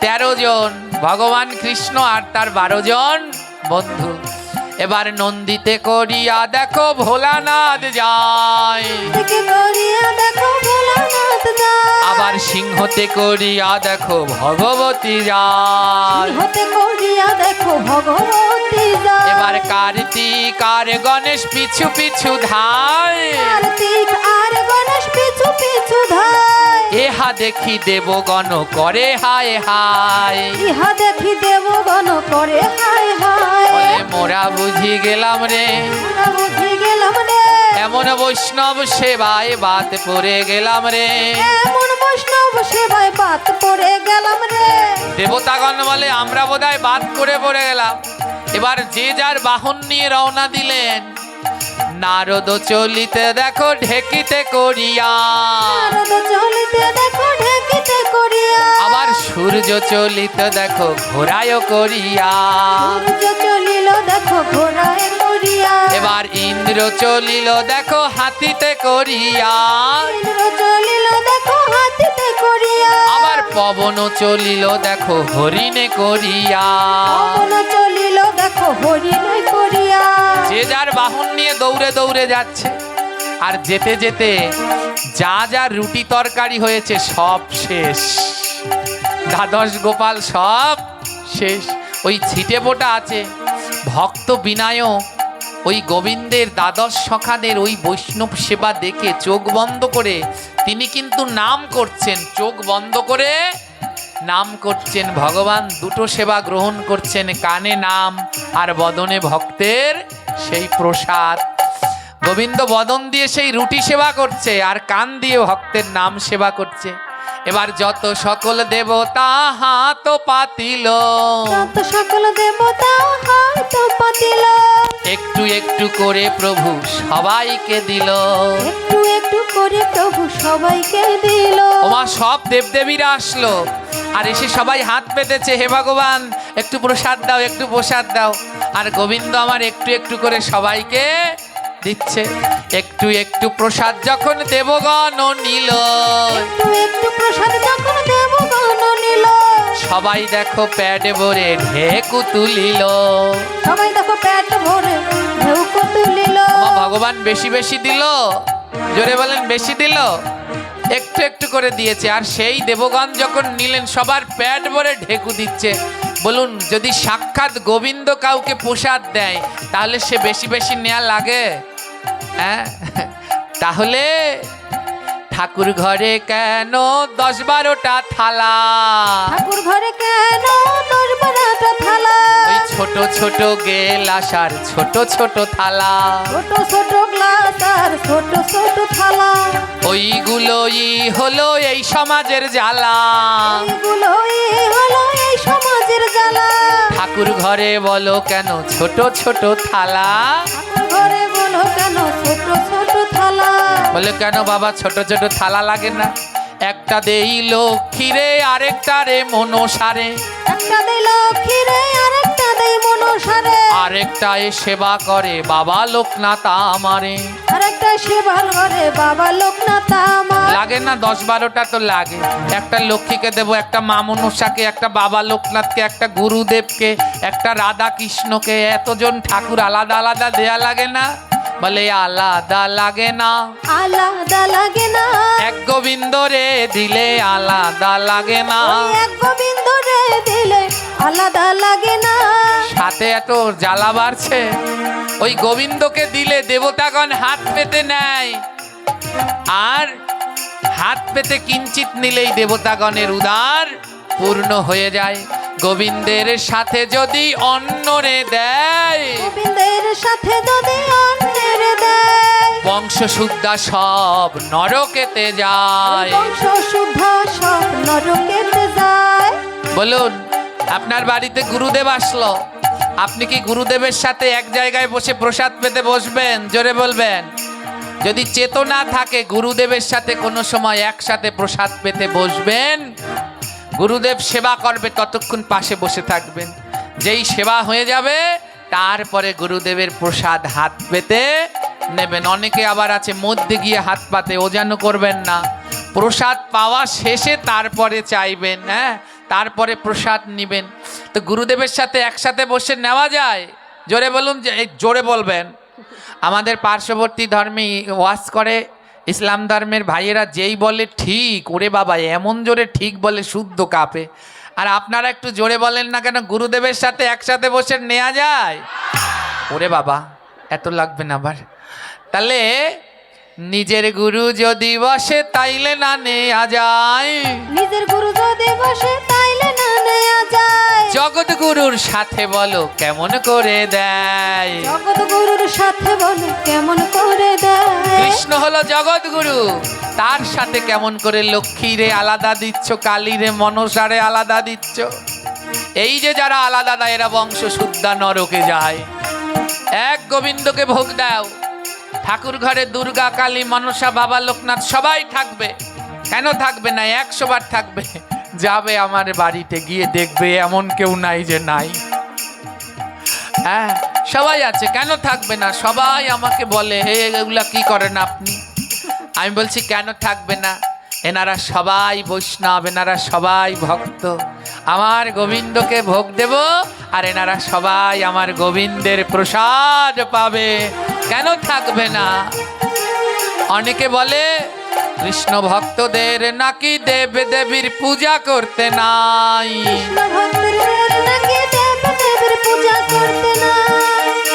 13 জন, ভগবান কৃষ্ণ আর তার 12 জন বন্ধু। এবার নন্দীতে করিয়া দেখো ভোলানাথ যায়, দেখে করিয়া দেখো ভোলানাথ যায়। আবার সিংহতে করিয়া দেখো ভগবতী যায়। হতে করিয়া দেখো ভগবতী যায়। এবার কার্তিক আর গণেশ পিছু পিছু ধায়, কার্তিক আর গণেশ পিছু পিছু ধায়। এহা দেখি দেবগণ করে হায় হায়, ইহা দেখি দেবগণ করে হায় হায়। বলে মোরা বুঝি গেলাম রে, আমরা বুঝি গেলাম রে, এমন বৈষ্ণব সেবায় বাত পড়ে গেলাম রে। এমন বৈষ্ণব সেবায় বাত পড়ে গেলাম রে। দেবতাগণ বলে, আমরা বোধহয় বাদ করে পড়ে গেলাম। এবার যে যার বাহন নিয়ে রওনা দিলেন। নারদ চলিতে দেখো ঢেকিতে করিয়া, নারদ চলিতে দেখো ঢেকিতে করিয়া। আবার সূর্য চলিতে দেখো ঘোড়ায় করিয়া। সূর্য চলিল দেখো ঘোড়ায় করিয়া। এবার ইন্দ্র ইন্দ্র চলিল দেখো হাতিতে করিয়া, ইন্দ্র চলিল দেখো হাতিতে করিয়া, আবার পবন চলিল দেখো হরিণে করিয়া। পবন চলিল দেখো হরিণে করিয়া। যে যার বাহন নিয়ে দৌড়ে দৌড়ে যাচ্ছে, আর যেতে যেতে যা যা রুটি তরকারি হয়েছে সব শেষ। দ্বাদশ গোপাল সব শেষ। ওই ছিটে ফোটা আছে ভক্ত বিনায়ক, ওই গোবিন্দের দ্বাদশ সখাদের ওই বৈষ্ণব সেবা দেখে চোখ বন্ধ করে তিনি কিন্তু নাম করছেন, চোখ বন্ধ করে নাম করছেন। ভগবান দুটো সেবা গ্রহণ করছেন, কানে নাম আর বদনে ভক্তের সেই প্রসাদ। গোবিন্দ বদন দিয়ে সেই রুটি সেবা করছে আর কান দিয়ে ভক্তের নাম সেবা করছে। এবার যত সকল দেবতা হাত পাতিল, যত সকল দেবতা হাত পাতিল, একটু একটু করে প্রভু সবাইকে দিল। একটু একটু করে প্রভু সবাইকে দিল। ওমা সব দেবদেবীরা আসলো আর এসে সবাই হাত পেতেছে, হে ভগবান একটু প্রসাদ দাও, একটু প্রসাদ দাও। আর গোবিন্দ আমার একটু একটু করে সবাইকে দিচ্ছে। একটু একটু প্রসাদ যখন দেবগণ নিল, একটু একটু প্রসাদ যখন দেবগণ নিল, সবাই দেখো প্যাড ভরে ঢেকু তুলিল। সবাই দেখো পেট ভরে ঢেউকো তুলিল। ওমা ভগবান বেশি বেশি দিল, জোরে বলেন বেশি দিল, একটু একটু করে দিয়েছে। আর সেই দেবগণ যখন নিলেন সবার পেট ভরে ঢেকু দিচ্ছে। বলুন যদি সাক্ষাৎ গোবিন্দ কাউকে প্রসাদ দেয় তাহলে সে বেশি বেশি নেওয়া লাগে? হ্যাঁ, তাহলে ঠাকুর ঘরে কেন 10-12টা থালা? ঠাকুর ঘরে কেন 10-12টা থালা? ওই ছোট ছোট গেলাস আর ছোট ছোট থালা, ছোট ছোট গ্লাস আর ছোট ছোট থালা, ওইগুলোই হলো এই সমাজের জ্বালা। এইগুলোই হলো এই সমাজের জ্বালা। ঠাকুর ঘরে বলো কেন ছোট ছোট থালা? ঠাকুর ঘরে বলো কেন ছোট ছোট থালা? বলে কেন বাবা ছোট ছোট থালা লাগে না? একটা দেই লক্ষ্মীরে আরেকটা রে মনসারে, একটা দেই লক্ষ্মীরে আরেকটা দেই মনসারে, আরেকটা এ সেবা করে বাবা লোকনাথ আমারে। আরেকটা সেবার ঘরে বাবা লোকনাথ আমার। লাগে না 10-12টা তো লাগে। একটা লক্ষ্মীকে দেবো, একটা মা মনসাকে, একটা বাবা লোকনাথকে, একটা গুরুদেবকে, একটা রাধা কৃষ্ণকে, এতজন ঠাকুর আলাদা আলাদা দেয়া লাগে না? বলে আলাদা লাগে না, আলাদা লাগে না। এক গোবিন্দ রে দিলে আলাদা লাগে না। ওই এক গোবিন্দ রে দিলে আলাদা লাগে না। সাথে এত জ্বালা বাড়ছে, ওই গোবিন্দকে দিলে দেবতাগণ হাত পেতে নেয়, আর হাত পেতে কিঞ্চিত নিলেই দেবতাগণের উদার পূর্ণ হয়ে যায়। গোবিন্দের সাথে যদি অন্যরে দেয়, গোবিন্দের সাথে যদি অন্যের দেয়, বংশ শুদ্ধা সব নরকেতে যায়। বংশ শুদ্ধ সব নরকেতে যায়। বলুন আপনার বাড়িতে গুরুদেব আসলো, আপনি কি গুরুদেবের সাথে এক জায়গায় বসে প্রসাদ পেতে বসবেন? জোরে বলবেন। যদি চেতনা থাকে গুরুদেবের সাথে কোনো সময় একসাথে প্রসাদ পেতে বসবেন, গুরুদেব সেবা করবে ততক্ষণ পাশে বসে থাকবেন। যেই সেবা হয়ে যাবে তারপরে গুরুদেবের প্রসাদ হাত পেতে নেবেন। অনেকে আবার আছে মধ্যে গিয়ে হাত পাতে, ও যেন করবেন না। প্রসাদ পাওয়া শেষে তারপরে চাইবেন, হ্যাঁ, তারপরে প্রসাদ নিবেন। তো গুরুদেবের সাথে একসাথে বসে নেওয়া যায়? জোরে বলুন, যে জোরে বলবেন। আমাদের পার্শ্ববর্তী ধর্মে ওয়াজ করে ইসলাম ধর্মের ভাইয়েরা, যেই বলে ঠিক, ওরে বাবা এমন জোরে ঠিক বলে শুদ্ধ কাঁপে। আর আপনারা একটু জোরে বলেন না কেন, গুরুদেবের সাথে একসাথে বসে নেওয়া যায়? ওরে বাবা এত লাগবে না আবার। তাহলে নিজের গুরু যদি বসে তাইলে না নেওয়া যায়, নিজের গুরু যদি বসে তাইলে না নেওয়া যায়। জগৎ গুরুর সাথে বলো কেমন করে দেয়। জগৎ গুরুর সাথে বলো কেমন করে দেয়। কৃষ্ণ হলো জগৎ গুরু, তার সাথে কেমন করে লক্ষ্মীরে আলাদা দিচ্ছ, কালীরে মনসারে আলাদা দিচ্ছ। এই যে যারা আলাদা দেয় এরা বংশ শুদ্ধা নরকে যায়। এক গোবিন্দকে ভোগ দাও, ঠাকুর ঘরে দুর্গা কালী মনসা বাবা লোকনাথ সবাই থাকবে। কেন থাকবে না? 100 বার থাকবে। যাবে আমার বাড়িতে গিয়ে দেখবে এমন কেউ নাই যে নাই। হ্যাঁ, সবাই আছে, কেন থাকবে না? সবাই আমাকে বলে হে এগুলা কি করেন আপনি? আমি বলছি কেন থাকবে না, এনারা সবাই বৈষ্ণব, এনারা সবাই ভক্ত, আমার গোবিন্দকে ভোগ দেব আর এনারা সবাই আমার গোবিন্দের প্রসাদ পাবে, কেন থাকবে না? অনেকে বলে কৃষ্ণ ভক্তদের নাকি দেব দেবীর পূজা করতে নাই।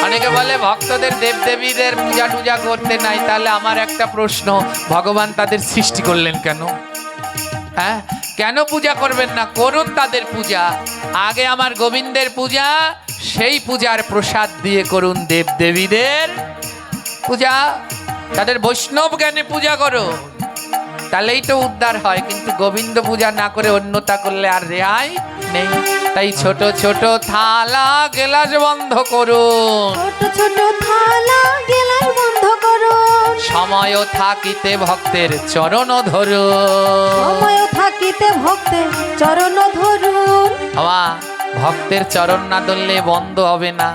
অনেকে বলে ভক্তদের দেব দেবীদের পূজা টুজা করতে নাই। তাহলে আমার একটা প্রশ্ন, ভগবান তাদের সৃষ্টি করলেন কেন? হ্যাঁ, কেন পূজা করবেন না? করুন তাদের পূজা, আগে আমার গোবিন্দের পূজা, সেই পূজার প্রসাদ দিয়ে করুন দেব দেবীদের পূজা। তাদের বৈষ্ণব জ্ঞানে পূজা করো, তাহলেই তো উদ্ধার হয়। কিন্তু গোবিন্দ পূজা না করে অন্যতা করলে আর রেহাই নেই। তাই ছোট ছোট থালা গেলাস বন্ধ করুন, ছোট ছোট থালা গেলাস বন্ধ করুন, সময় থাকিতে ভক্তের চরণ ধরুন, সময় থাকিতে ভক্তের চরণ ধরুন। বাবা, ভক্তের চরণ না ধরলে বন্ধ হবে না।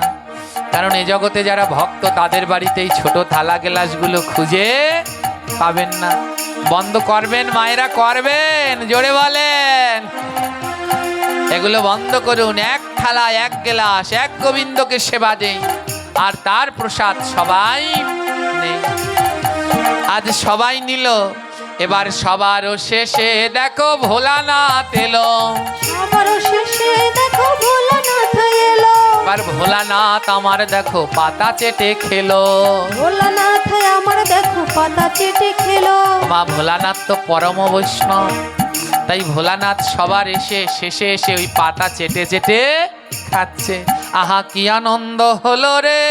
কারণ এ জগতে যারা ভক্ত তাদের বাড়িতেই ছোট থালা গেলাসগুলো খুঁজে পাবেন না। বন্ধ করবেন মায়েরা, করবেন, জোরে বলেন। এগুলো বন্ধ করুন, এক থালা এক গেলাস এক গোবিন্দকে সেবা দেই আর তার প্রসাদ সবাই নেই। আজ সবাই নিল, এবার সবারও শেষে দেখো ভোলানাথ এলো, সবারও শেষে দেখো ভোলানাথ এলো, এবার ভোলানাথ আমার দেখো পাতা চেটে খেলো, ভোলানাথ আমার দেখো পাতা চেটে খেলো। মা ভোলানাথ তো পরম বৈষ্ণব, তাই ভোলানাথ সবার শেষে এসে ওই পাতা চেটে চেটে খাচ্ছে। আহা কি আনন্দ হলো রে,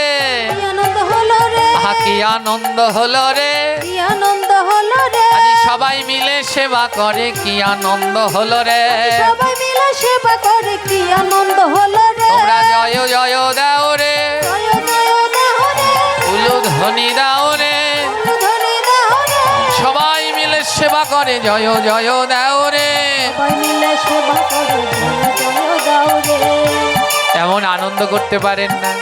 কি আনন্দ হলো রে, আহা কি আনন্দ হলো রে, কি আনন্দ হলো রে, আজ সবাই মিলে সেবা করে কি আনন্দ হলো রে, সবাই মিলে সেবা করে কি আনন্দ হলো রে। তোমরা জয় জয় দাও রে, জয় জয় দাও রে, উলুধ্বনি দাও রে, ধরে দাও রে, সবাই মিলে সেবা করে জয় জয় দাও রে। সবাই মিলে সেবা করে জয় জয় দাও রে। এমন আনন্দ করতে পারেন না।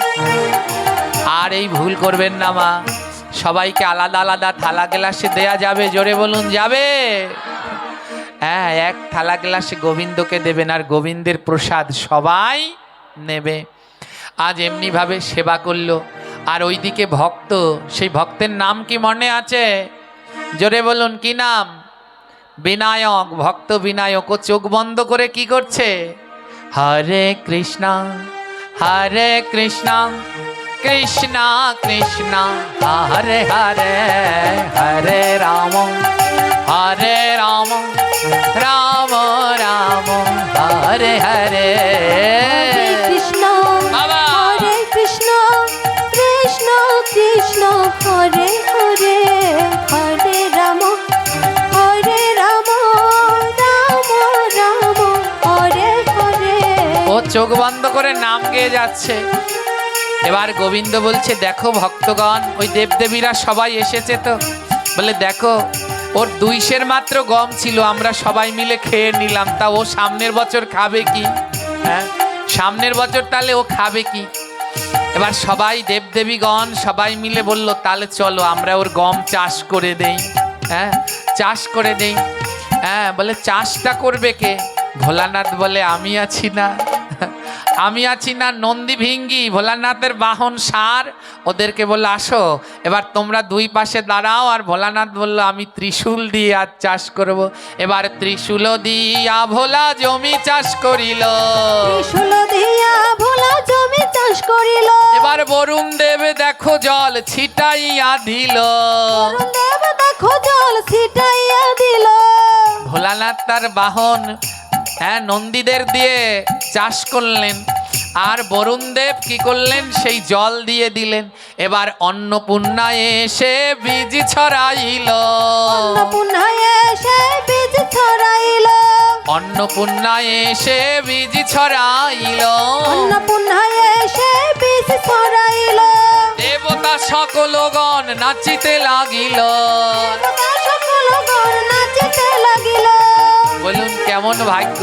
আর এই ভুল করবেন না মা, সবাইকে আলাদা আলাদা থালা গ্লাসে দেয়া যাবে? জোরে বলুন, যাবে? হ্যাঁ, এক থালা গ্লাসে গোবিন্দকে দেবেন আর গোবিন্দের প্রসাদ সবাই নেবে। আজ এমনিভাবে সেবা করলো আর ওইদিকে ভক্ত, সেই ভক্তের নাম কি মনে আছে? জোরে বলুন, কি নাম? বিনায়ক। ভক্ত বিনায়ক ও চোখ বন্ধ করে কি করছে? হরে কৃষ্ণ হরে কৃষ্ণ কৃষ্ণ কৃষ্ণ হরে হরে, হরে রাম রাম রাম হরে হরে। হরে কৃষ্ণ বাবা। হরে কৃষ্ণ কৃষ্ণ কৃষ্ণ হরে হরে, হরে রাম রাম রাম হরে হরে। ও চোখ বন্ধ করে নাম গেয়ে যাচ্ছে। এবার গোবিন্দ বলছে, দেখো ভক্তগণ, ওই দেবদেবীরা সবাই এসেছে তো। বলে দেখো, ওর 2 সের মাত্র গম ছিল, আমরা সবাই মিলে খেয়ে নিলাম, তা ও সামনের বছর খাবে কি? হ্যাঁ, সামনের বছর তাহলে ও খাবে কি? এবার সবাই দেবদেবীগণ সবাই মিলে বলল, তাহলে চলো আমরা ওর গম চাষ করে দেই। হ্যাঁ, চাষ করে দেই। হ্যাঁ, বলে চাষটা করবে কে? ভোলানাথ বলে, আমি আছি না, আমি আছি না। নন্দী ভিঙ্গি ভোলানাথের বাহন সার, ওদেরকে বললো আসো, এবার তোমরা 2 পাশে দাঁড়াও। আর ভোলানাথ বলল, আমি ত্রিশূল দিয়ে আজ চাষ করব। এবার ত্রিশূল দিয়া ভোলা জমি চাষ করিল, ত্রিশূল দিয়া ভোলা জমি চাষ করিল। এবার বরুণ দেব দেখো জল ছিটাইয়া দিল, বরুণ দেব দেখো জল ছিটাইয়া দিল। ভোলানাথ তার বাহন হ্যাঁ নন্দীদের দিয়ে চাষ করলেন আর বরুণ দেব কি করলেন? সেই জল দিয়ে দিলেন। এবার অন্নপূর্ণা এসে বীজ ছড়াইল, অন্নপূর্ণা এসে বীজ ছড়াইল, অন্নপূর্ণা এসে বীজ ছড়াইল, অন্নপূর্ণা এসে বীজ ছড়াইল। দেবতা সকলগণ নাচিতে লাগিল, দেবতা সকল গণ নাচিতে লাগিল। বলুন কেমন ভাগ্য।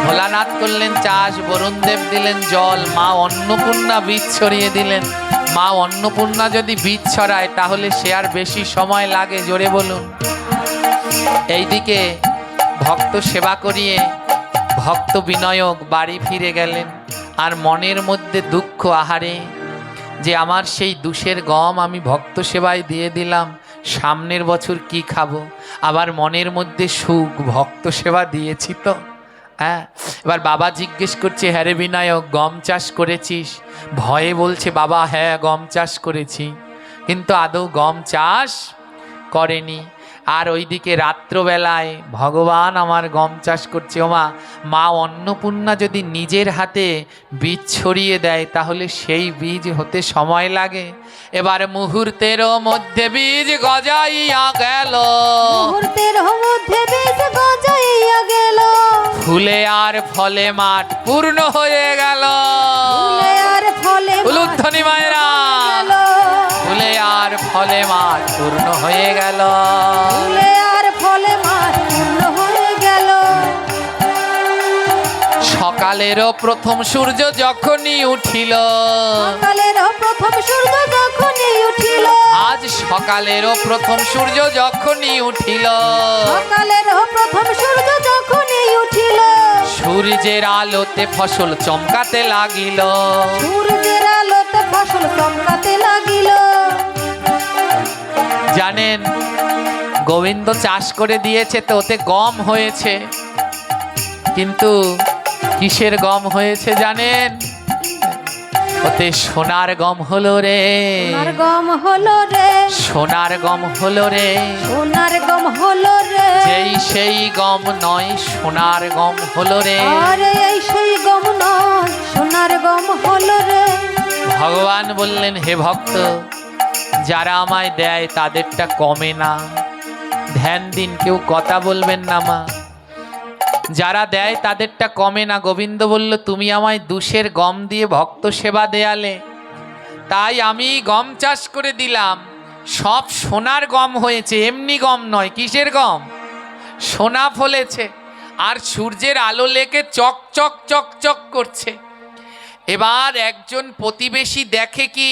ভোলানাথ করলেন চাষ, বরুণদেব দিলেন জল, মা অন্নপূর্ণা বীজ ছড়িয়ে দিলেন। মা অন্নপূর্ণা যদি বীজ ছড়ায় তাহলে সে আর বেশি সময় লাগে? জোরে বলুন। এইদিকে ভক্ত সেবা করিয়ে ভক্ত বিনয়ক বাড়ি ফিরে গেলেন, আর মনের মধ্যে দুঃখ, আহারে যে আমার সেই দুশের গম আমি ভক্ত সেবায় দিয়ে দিলাম, সামনের বছর কি খাবো। আবার মনের মধ্যে সুখ, ভক্ত সেবা দিয়েছি তো। হ্যাঁ, এবার বাবা জিজ্ঞেস করছে, হ্যাঁ রে বিনায়ক, গম চাষ করেছিস? ভয়ে বলছে, বাবা হ্যাঁ গম চাষ করেছি, কিন্তু আদৌ গম চাষ করেনি। আর ওইদিকে রাত্রবেলায় ভগবান আমার গম চাষ করছে। ওমা, মা অন্নপূর্ণা যদি নিজের হাতে বীজ ছড়িয়ে দেয় তাহলে সেই বীজ হতে সময় লাগে। এবার মুহূর্তের মধ্যে বীজ গজাইয়া গেল, মুহূর্তের মধ্যে বীজ গজাইয়া গেল, ফুলে আর ফলে মাঠ পূর্ণ হয়ে গেল। ফুলে আর ফলে উলুধ্বনি মায়েরা, গেল, ফুলে আর ফলে মাঠ পূর্ণ হয়ে গেল। ফুলে আর ফলে মাঠ পূর্ণ হয়ে গেল। সকালেরও প্রথম সূর্য যখনই উঠিল, সকালেরও প্রথম সূর্য যখনই উঠিল, আজ সকালেরও প্রথম সূর্য যখনই উঠিল, সকালেরও প্রথম সূর্য যখনই উঠিল, সূর্যের আলোতে ফসল চমকাতে লাগিল। সূর্যের আলোতে ফসল চমকাতে লাগিল। জানেন, গোবিন্দ চাষ করে দিয়েছে তো ওতে গম হয়েছে, কিন্তু কিসের গম হয়েছে জানেন? ওতে সোনার গম হলো রে, সোনার গম হলো রে, সোনার গম হলো রে। সোনার গম হলো রে, যেই সেই গম নয়, সোনার গম হলো রে। আরে এই সেই গম নয়, সোনার গম হলো রে। ভগবান বললেন, হে ভক্ত, যারা আমায় দেয় তাদেরটা কমে না, ধ্যান দিন, কেউ কথা বলবেন না মা। যারা দেয় তাদেরটা কমে না। গোবিন্দ বলল, তুমি আমায় দুশের গম দিয়ে ভক্ত সেবা দেয়ালে, তাই আমি গম চাষ করে দিলাম, সব সোনার গম হয়েছে, এমনি গম নয়। কিসের গম? সোনা ফলেছে, আর সূর্যের আলো লেগে চকচক চকচক করছে। এবার একজন প্রতিবেশী দেখে কি,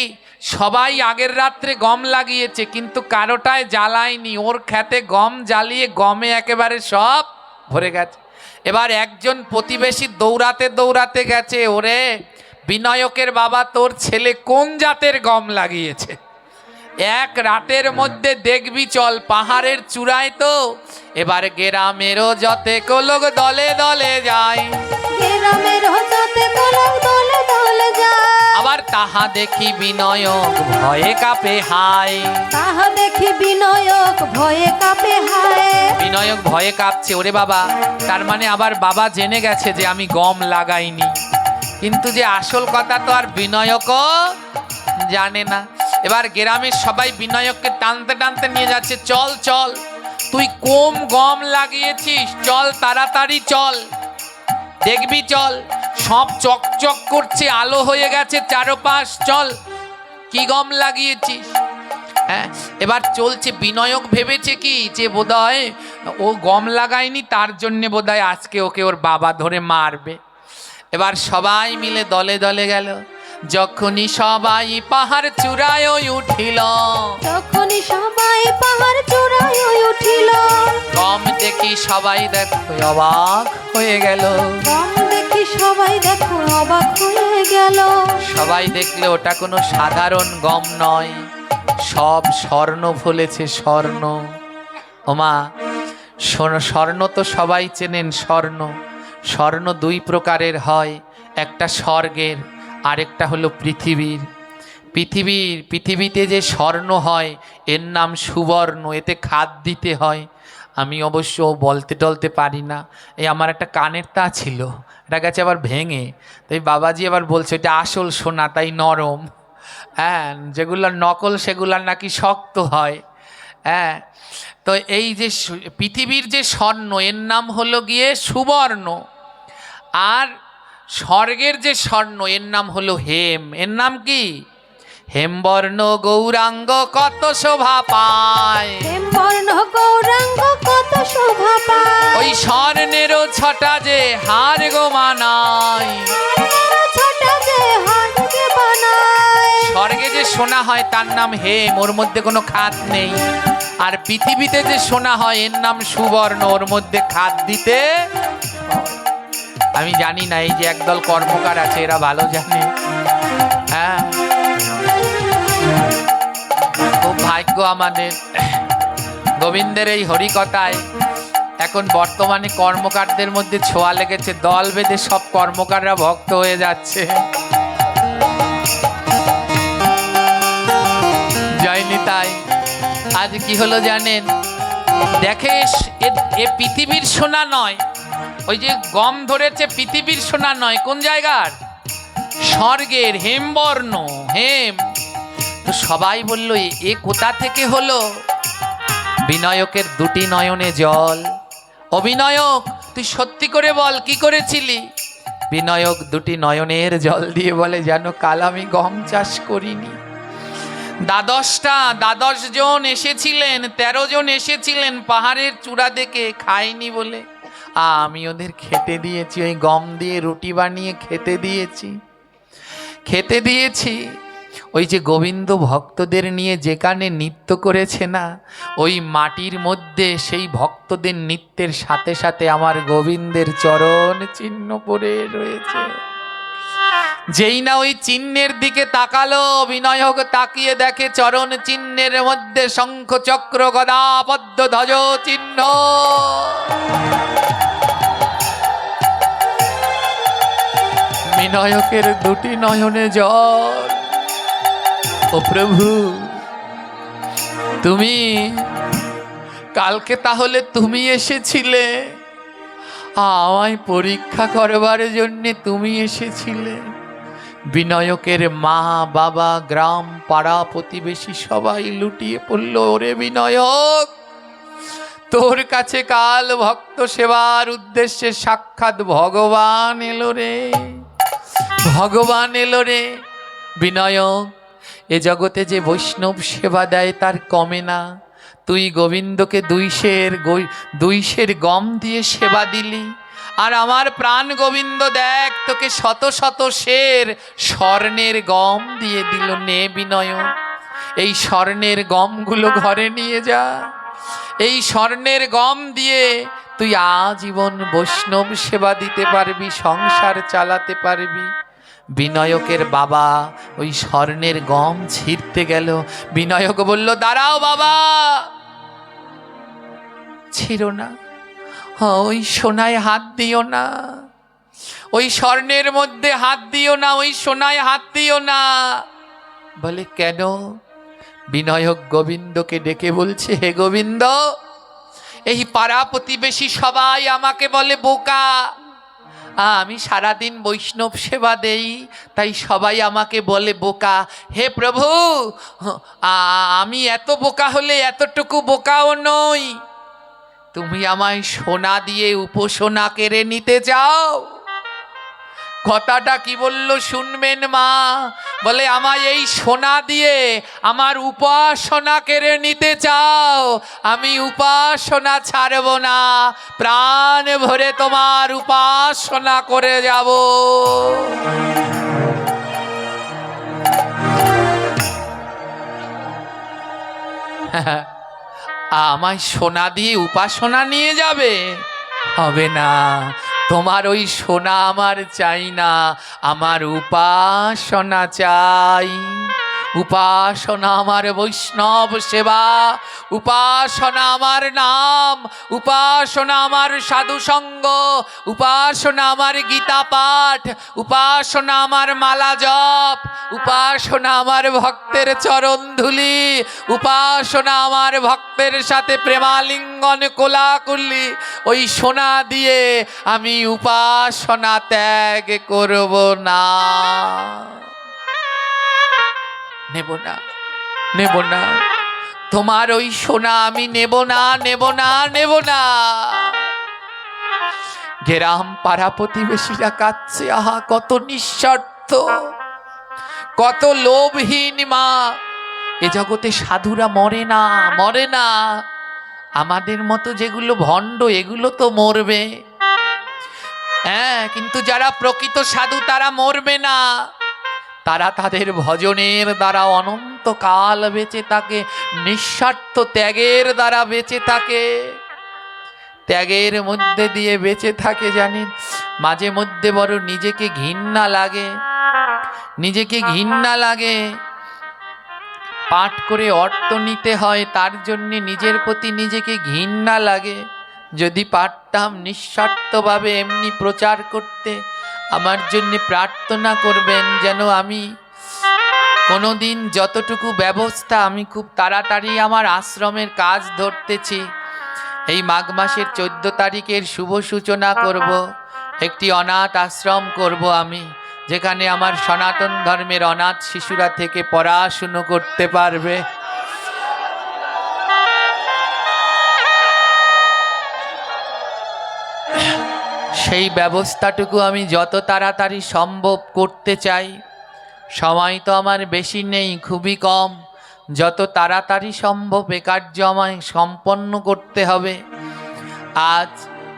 সবাই আগের রাত্রে গম লাগিয়েছে কিন্তু কারোটায় জ্বালায়নি, ওর খেতে গম জ্বালিয়ে গমে একেবারে সব ভরে গেছে। এবার একজন প্রতিবেশী দৌড়াতে দৌড়াতে গেছে, ওরে বিনায়কের বাবা, তোর ছেলে কোন জাতের গম লাগিয়েছে? এক রাতের মধ্যে দেখবি চল, পাহাড়ের চূড়ায় তো। এবার গ্রামেরও যতে লোক দলে দলে যায়, গ্রামেরও যতে লোক দলে দলে যায়, আবার তাহা দেখি বিনয়ক ভয়ে কাঁপে হায়। তাহা দেখি বিনয়ক ভয়ে কাঁপে হায়। বিনয়ক ভয়ে কাঁপছে, ওরে বাবা, তার মানে আবার বাবা জেনে গেছে যে আমি গম লাগাইনি, কিন্তু যে আসল কথা তো আর বিনয়কও জানে না। এবার গ্রামের সবাই বিনয়ককে টানতে টানতে নিয়ে যাচ্ছে, চল চল, তুই কম গম লাগিয়েছিস, চল তাড়াতাড়ি চল, দেখবি চল, সব চকচক করছে, আলো হয়ে গেছে চারপাশ, চল, কি গম লাগিয়েছিস? হ্যাঁ, এবার চলছে। বিনয়ক ভেবেছে কি, যে বোধহয় ও গম লাগায়নি, তার জন্যে বোধহয় আজকে ওকে ওর বাবা ধরে মারবে। এবার সবাই মিলে দলে দলে গেল। যখনই সবাই পাহাড় চূড়ায় উঠিল, যখনই সবাই পাহাড় চূড়ায় উঠিল, গম দেখি সবাই দেখো অবাক হয়ে গেল। গম দেখি সবাই দেখো অবাক হয়ে গেল। সবাই দেখলে ওটা কোনো সাধারণ গম নয়, সব স্বর্ণ ফলেছে, স্বর্ণ। ওমা, স্বর্ণ তো সবাই চেনেন, স্বর্ণ। স্বর্ণ দুই প্রকারের হয়, একটা স্বর্গের, আরেকটা হলো পৃথিবীর। পৃথিবীতে যে স্বর্ণ হয় এর নাম সুবর্ণ, এতে খাদ দিতে হয়। আমি অবশ্য বলতে টলতে পারি না। এই আমার একটা কানের তা ছিল, এটা গেছে আবার ভেঙে, তাই বাবাজি আবার বলছে এটা আসল সোনা, তাই নরম। হ্যাঁ, যেগুলো নকল সেগুলার নাকি শক্ত হয়। হ্যাঁ, তো এই যে পৃথিবীর যে স্বর্ণ এর নাম হলো গিয়ে সুবর্ণ, আর স্বর্গের যে স্বর্ণ এর নাম হলো হেম। এর নাম কি? হেমবর্ণ গৌরাঙ্গ কত শোভা পায়, হেমবর্ণ গৌরাঙ্গ কত শোভা পায়, ওই স্বর্ণেরও ছটা যে হার গো মানায়। ছোটা যে হাতকে বানায়, স্বর্গে যে সোনা হয় তার নাম হেম, ওর মধ্যে কোনো খাদ নেই। আর পৃথিবীতে যে সোনা হয় এর নাম সুবর্ণ, ওর মধ্যে খাদ দিতে। আমি জানি না, এই যে একদল কর্মকার আছে এরা ভালো জানে। হ্যাঁ, খুব ভাগ্য আমাদের গোবিন্দের এই হরিকথায়। এখন বর্তমানে কর্মকারদের মধ্যে ছোঁয়া লেগেছে, দল বেঁধে সব কর্মকাররা ভক্ত হয়ে যাচ্ছে। জয়নি তাই আজ কি হলো জানেন, দেখে এ পৃথিবীর সোনা নয়, ওই যে গম ধরেছে পৃথিবীর সোনা নয়, কোন জায়গার? স্বর্গের হেমবর্ণ হেম। তো সবাই বলল এ কোথা থেকে হলো? বিনায়কের দুটি নয়নে জল। অবিনায়ক তুই সত্যি করে বল কি করেছিলি? বিনায়ক দুটি নয়নের জল দিয়ে বলে, জানো কাল আমি গম চাষ করিনি। 12 জন এসেছিলেন, 13 জন এসেছিলেন পাহাড়ের চূড়া দেখে, খায়নি বলে আমি ওদের খেতে দিয়েছি, ওই গম দিয়ে রুটি বানিয়ে খেতে দিয়েছি। ওই যে গোবিন্দ ভক্তদের নিয়ে যেখানে নৃত্য করেছে না, ওই মাটির মধ্যে সেই ভক্তদের নৃত্যের সাথে সাথে আমার গোবিন্দের চরণ চিহ্ন পড়ে রয়েছে। যেই না ওই চিহ্নের দিকে তাকালো, বিনায়ক তাকিয়ে দেখে চরণ চিহ্নের মধ্যে শঙ্খ চক্র গদা পদ্ম ধ্বজ চিহ্ন। বিনায়কের দুটি নয়নে জল। ও প্রভু, তুমি কালকে তাহলে তুমি এসেছিলে, আমায় পরীক্ষা করবার জন্য তুমি এসেছিলে। বিনায়কের মা বাবা গ্রাম পাড়া প্রতিবেশী সবাই লুটিয়ে পড়ল, ওরে বিনায়ক তোর কাছে কাল ভক্ত সেবার উদ্দেশ্যে সাক্ষাৎ ভগবান এলো রে, ভগবান এলো রে। বিনায়ক, এ জগতে যে বৈষ্ণব সেবা দেয় তার কমে না। তুই গোবিন্দকে 200 গম দিয়ে সেবা দিলি, আর আমার প্রাণ গোবিন্দ দেখ তোকে শত শত সের স্বর্ণের গম দিয়ে দিল। নে বিনায়ক, এই স্বর্ণের গমগুলো ঘরে নিয়ে যা। এই স্বর্ণের গম দিয়ে তুই আজীবন বৈষ্ণব সেবা দিতে পারবি, সংসার চালাতে পারবি। বিনায়কের বাবা ওই স্বর্ণের গম ছিঁড়তে গেল। বিনায়ক বলল, দাঁড়াও বাবা, ছিঁড়ো না, ওই সোনায় হাত দিও না, ওই স্বর্ণের মধ্যে হাত দিও না, ওই সোনায় হাত দিও না। বলে কেন? বিনায়ক গোবিন্দকে ডেকে বলছে, হে গোবিন্দ, এই পাড়া প্রতিবেশী সবাই আমাকে বলে বোকা। আমি সারাদিন বৈষ্ণব সেবা দেই, তাই সবাই আমাকে বলে বোকা। হে প্রভু, আমি এত বোকা হলে এতটুকু বোকাও নই। তুমি আমায় সোনা দিয়ে উপাসনা কেড়ে নিতে চাও? কথাটা কি বললো শুনবেন মা? বলে আমায় এই সোনা দিয়ে আমার উপাসনা কেড়ে নিতে চাও? আমি উপাসনা ছাড়ব না, প্রাণ ভরে তোমার উপাসনা করে যাব। আমায় সোনা দিয়ে উপাসনা নিয়ে যাবে? হবে না, তোমার ওই সোনা আমার চাই না, আমার উপাসনা চাই। উপাসনা আমার বৈষ্ণব সেবা, উপাসনা আমার নাম, উপাসনা আমার সাধু সঙ্গ, উপাসনা আমার গীতা পাঠ, উপাসনা আমার মালা জপ, উপাসনা আমার ভক্তের চরণ ধুলি, উপাসনা আমার ভক্তের সাথে প্রেমালিঙ্গন কোলাকুলি। ওই সোনা দিয়ে আমি উপাসনা ত্যাগ করব না। নেব না, নেব না, তোমার ওই সোনা আমি নেব না, নেব না, নেব না। গ্রাম পাড়া প্রতিবেশীরা কাঁদছে, আহা কত নিঃস্বার্থ, কত লোভহীন মা। এ জগতে সাধুরা মরে না, মরে না। আমাদের মতো যেগুলো ভণ্ড এগুলো তো মরবে, হ্যাঁ, কিন্তু যারা প্রকৃত সাধু তারা মরবে না। তারা তাদের ভজনের দ্বারা অনন্তকাল বেঁচে থাকে, নিঃস্বার্থ ত্যাগের দ্বারা বেঁচে থাকে। ত্যাগের মধ্যে দিয়ে বেঁচে থাকে জানেন। মাঝে মধ্যে বড় নিজেকে ঘৃণা লাগে, নিজেকে ঘৃণা লাগে। পাঠ করে অর্থ নিতে হয়, তার জন্য নিজের প্রতি নিজেকে ঘৃণা লাগে। যদি পারতাম নিঃস্বার্থভাবে এমনি প্রচার করতে, আমার জন্য প্রার্থনা করবেন যেন আমি কোনোদিন যতটুকু ব্যবস্থা, আমি খুব তাড়াতাড়ি আমার আশ্রমের কাজ ধরতেছি। এই মাঘ মাসের 14 তারিখের শুভ সূচনা করব। একটি অনাথ আশ্রম করব আমি, যেখানে আমার সনাতন ধর্মের অনাথ শিশুরা থেকে পড়াশুনো করতে পারবে। সেই ব্যবস্থাটুকু আমি যত তাড়াতাড়ি সম্ভব করতে চাই। সময় তো আমার বেশি নেই, খুবই কম। যত তাড়াতাড়ি সম্ভব এ কার্য আমায় সম্পন্ন করতে হবে। আজ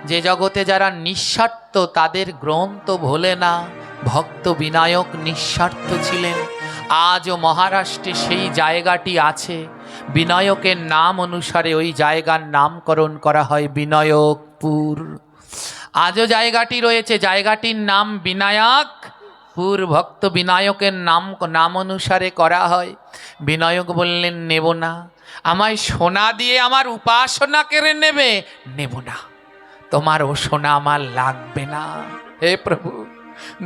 যে জগতে যারা নিঃস্বার্থ তাদের গ্রন্থ ভোলে না। ভক্ত বিনায়ক নিঃস্বার্থ ছিলেন, আজও মহারাষ্ট্রে সেই জায়গাটি আছে। বিনায়কের নাম অনুসারে ওই জায়গার নামকরণ করা হয় বিনায়কপুর। আজও জায়গাটি রয়েছে, জায়গাটির নাম বিনায়কপুর। ভক্ত বিনায়কের নাম অনুসারে করা হয়। বিনায়ক বললেন, নেব না, আমায় সোনা দিয়ে আমার উপাসনা কেড়ে নেবে, নেব না, তোমার ও সোনা আমার লাগবে না। হে প্রভু,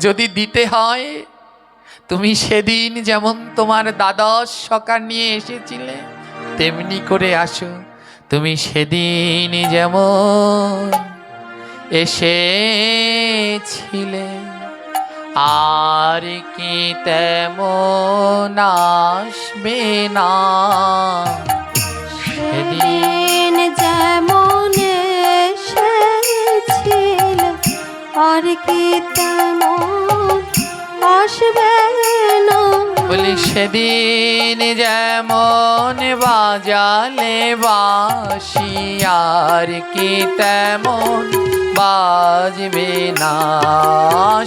যদি দিতে হয় তুমি সেদিন যেমন তোমার দ্বাদশ সখা নিয়ে এসেছিলে তেমনি করে আসো। তুমি সেদিন যেমন এসেছিলে আর কি তেমন আসবে না। সেদিন যেমন এসেছিল আর কি তেমন আসবে না। বলি সেদিন যেমন বাজালে বাঁশি আর কি তেমন বাজবে না।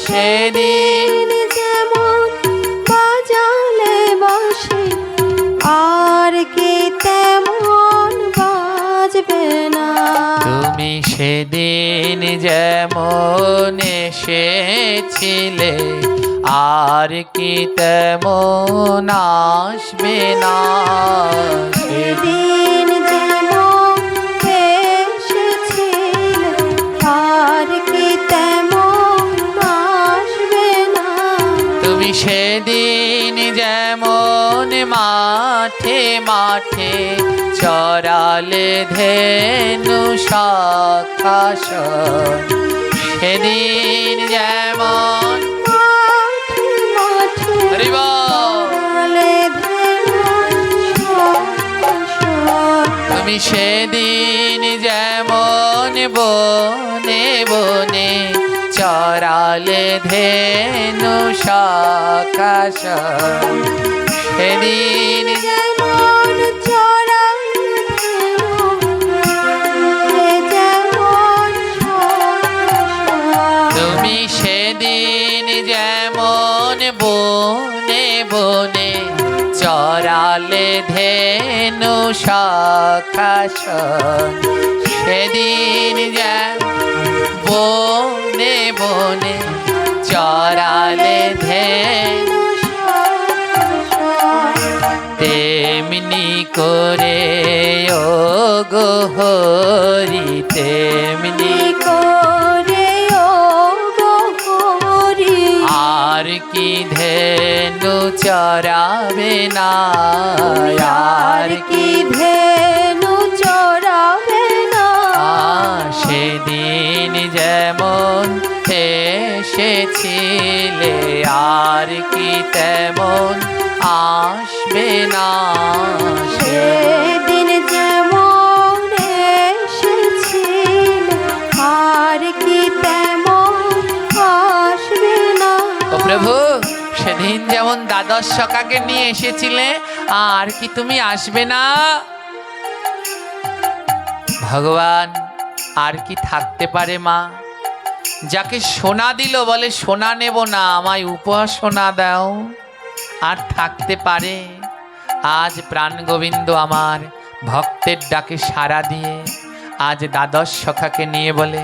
সেদিন যেমন বাজালে বাঁশি আর কি তেমন বাজবে না। তুমি সেদিন যেমন এসেছিলে আর কি তেমন আসবে না। সেদিন যেমন এসেছিল আর কি তেমন আসবে না। তুমি সেদিন যেমন মাঠে মাঠে চরালে ধেনু শাখাসন। সেদিন যেমন তুমি সেদিন যেমন বনে বনে চরালে ধেনু শাখাসন। সেদিন যেমন চড়ালে যেমন তুমি সেদিন যেমন বনে বনে চরালে ধেনু শাখাসন। সেদিন বনে বনে চরালে ধেনু তেমনি করে ও গো হরি, তেমনি করে ও গহরি আর কি ধেনু চরাবে না। আর কি ধেনু চড়াবে না। সেদিন যেমন এসেছিলে আর কি তেমন আসবে না। সেদিন যেমন এসেছিল আর কি তেমন আসবে না। ও প্রভু, সেদিন যেমন দ্বাদশ দ্বাদশ সখাকে নিয়ে এসেছিলে, আর কি তুমি আসবে না? ভগবান আর কি থাকতে পারে মা? যাকে সোনা দিল বলে সোনা নেব না, আমায় উপহার সোনা দাও, আর থাকতে পারে? আজ প্রাণ গোবিন্দ আমার ভক্তের ডাকে সাড়া দিয়ে আজ দ্বাদশ সখাকে নিয়ে বলে,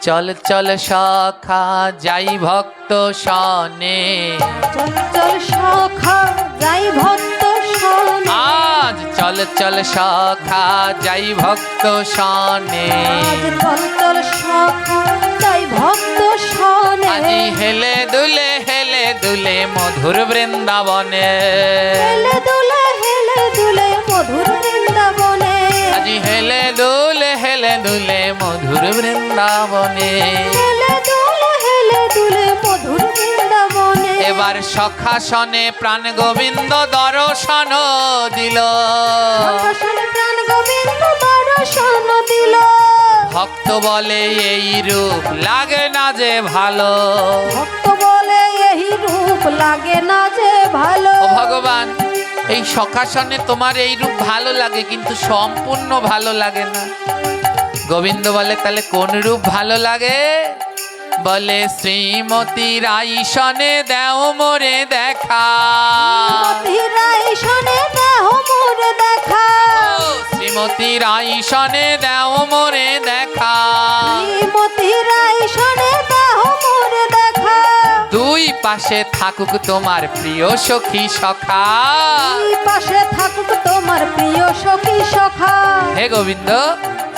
চল চল সখা যাই ভক্ত সনে। চল চল সখা যাই ভক্ত সনে। আজ চল চল সখা যাই ভক্ত সনে। আজ চল চল সখা যাই ভক্ত সনে। আজি হেলে দুলে মধুর বৃন্দাবনে। হেলে দুলে মধুর বৃন্দাবনে। আজি হেলে দুলে মধুর বৃন্দাবনে। হেলে দুলে মধুর বৃন্দাবনে। এবার সখাসনে প্রাণ গোবিন্দ দর্শন দিল। সখাসনে প্রাণ গোবিন্দ দর্শন দিল। ভক্ত বলে এই রূপ লাগে না যে ভালো। ভক্ত বলে এই রূপ লাগে না যে ভালো। ও ভগবান, এই সখাসনে তোমার এই রূপ ভালো লাগে, কিন্তু সম্পূর্ণ ভালো লাগে না। গোবিন্দ বলে, তাহলে কোন রূপ ভালো লাগে? বলে, শ্রীমতীর আইসনে দেও মোরে দেখা। শ্রীমতীর আইসনে দেও মোরে দেখা। শ্রীমতীর আইসনে দেও মোরে দেখা। শ্রীমতীর আইসনে দেও মোরে দেখা। দুই পাশে থাকুক তোমার প্রিয় সখী সখা। দুই পাশে থাকুক তোমার প্রিয় সখী সখা। হে গোবিন্দ,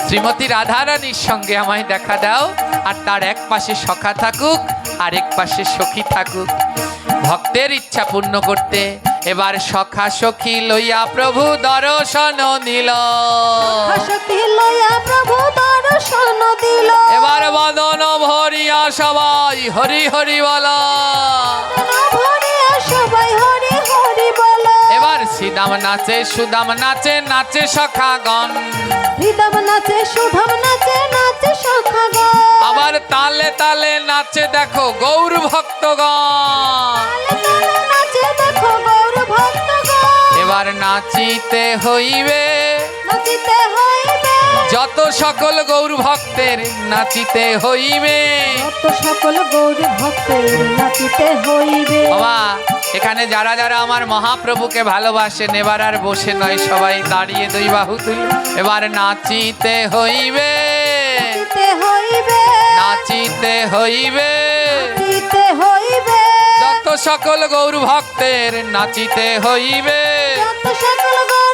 শ্রীমতী রাধারানীর সঙ্গে আমায় দেখা দাও, আর তার এক পাশে সখা থাকুক আর এক পাশে সখী থাকুক। ভক্তের ইচ্ছা পূর্ণ করতে এবার সখা সখী লইয়া প্রভু দর্শন দিল। সখী লইয়া প্রভু দর্শন দিল। এবার বদন ভরিয়া সবাই হরি হরি বলা। ভরিয়া সবাই হরি হরি বলো। এবার শ্রীদাম নাচে সুদাম নাচে, নাচে সখাগণ। হৃদম নাচে সুধম নাচে, নাচে সখাগণ। আবার তালে তালে নাচে দেখো গৌর ভক্তগণ। তালে তালে নাচে দেখো গৌর ভক্তগণ। এবার নাচিতে হইবে, নাচিতে হইবে। যত সকল গৌর ভক্তের নাচিতে হইবে। যত সকল গৌর ভক্তের নাচিতে হইবে। বাবা, এখানে যারা যারা আমার মহাপ্রভুকে ভালোবাসেন, এবার আর বসে নয়, সবাই দাঁড়িয়ে দুই বাহু তুলে এবার নাচিতে হইবে। নাচিতে হইবে। নাচিতে হইবে। নাচিতে হইবে। যত সকল গৌর ভক্তের নাচিতে হইবে। যত সকল গৌর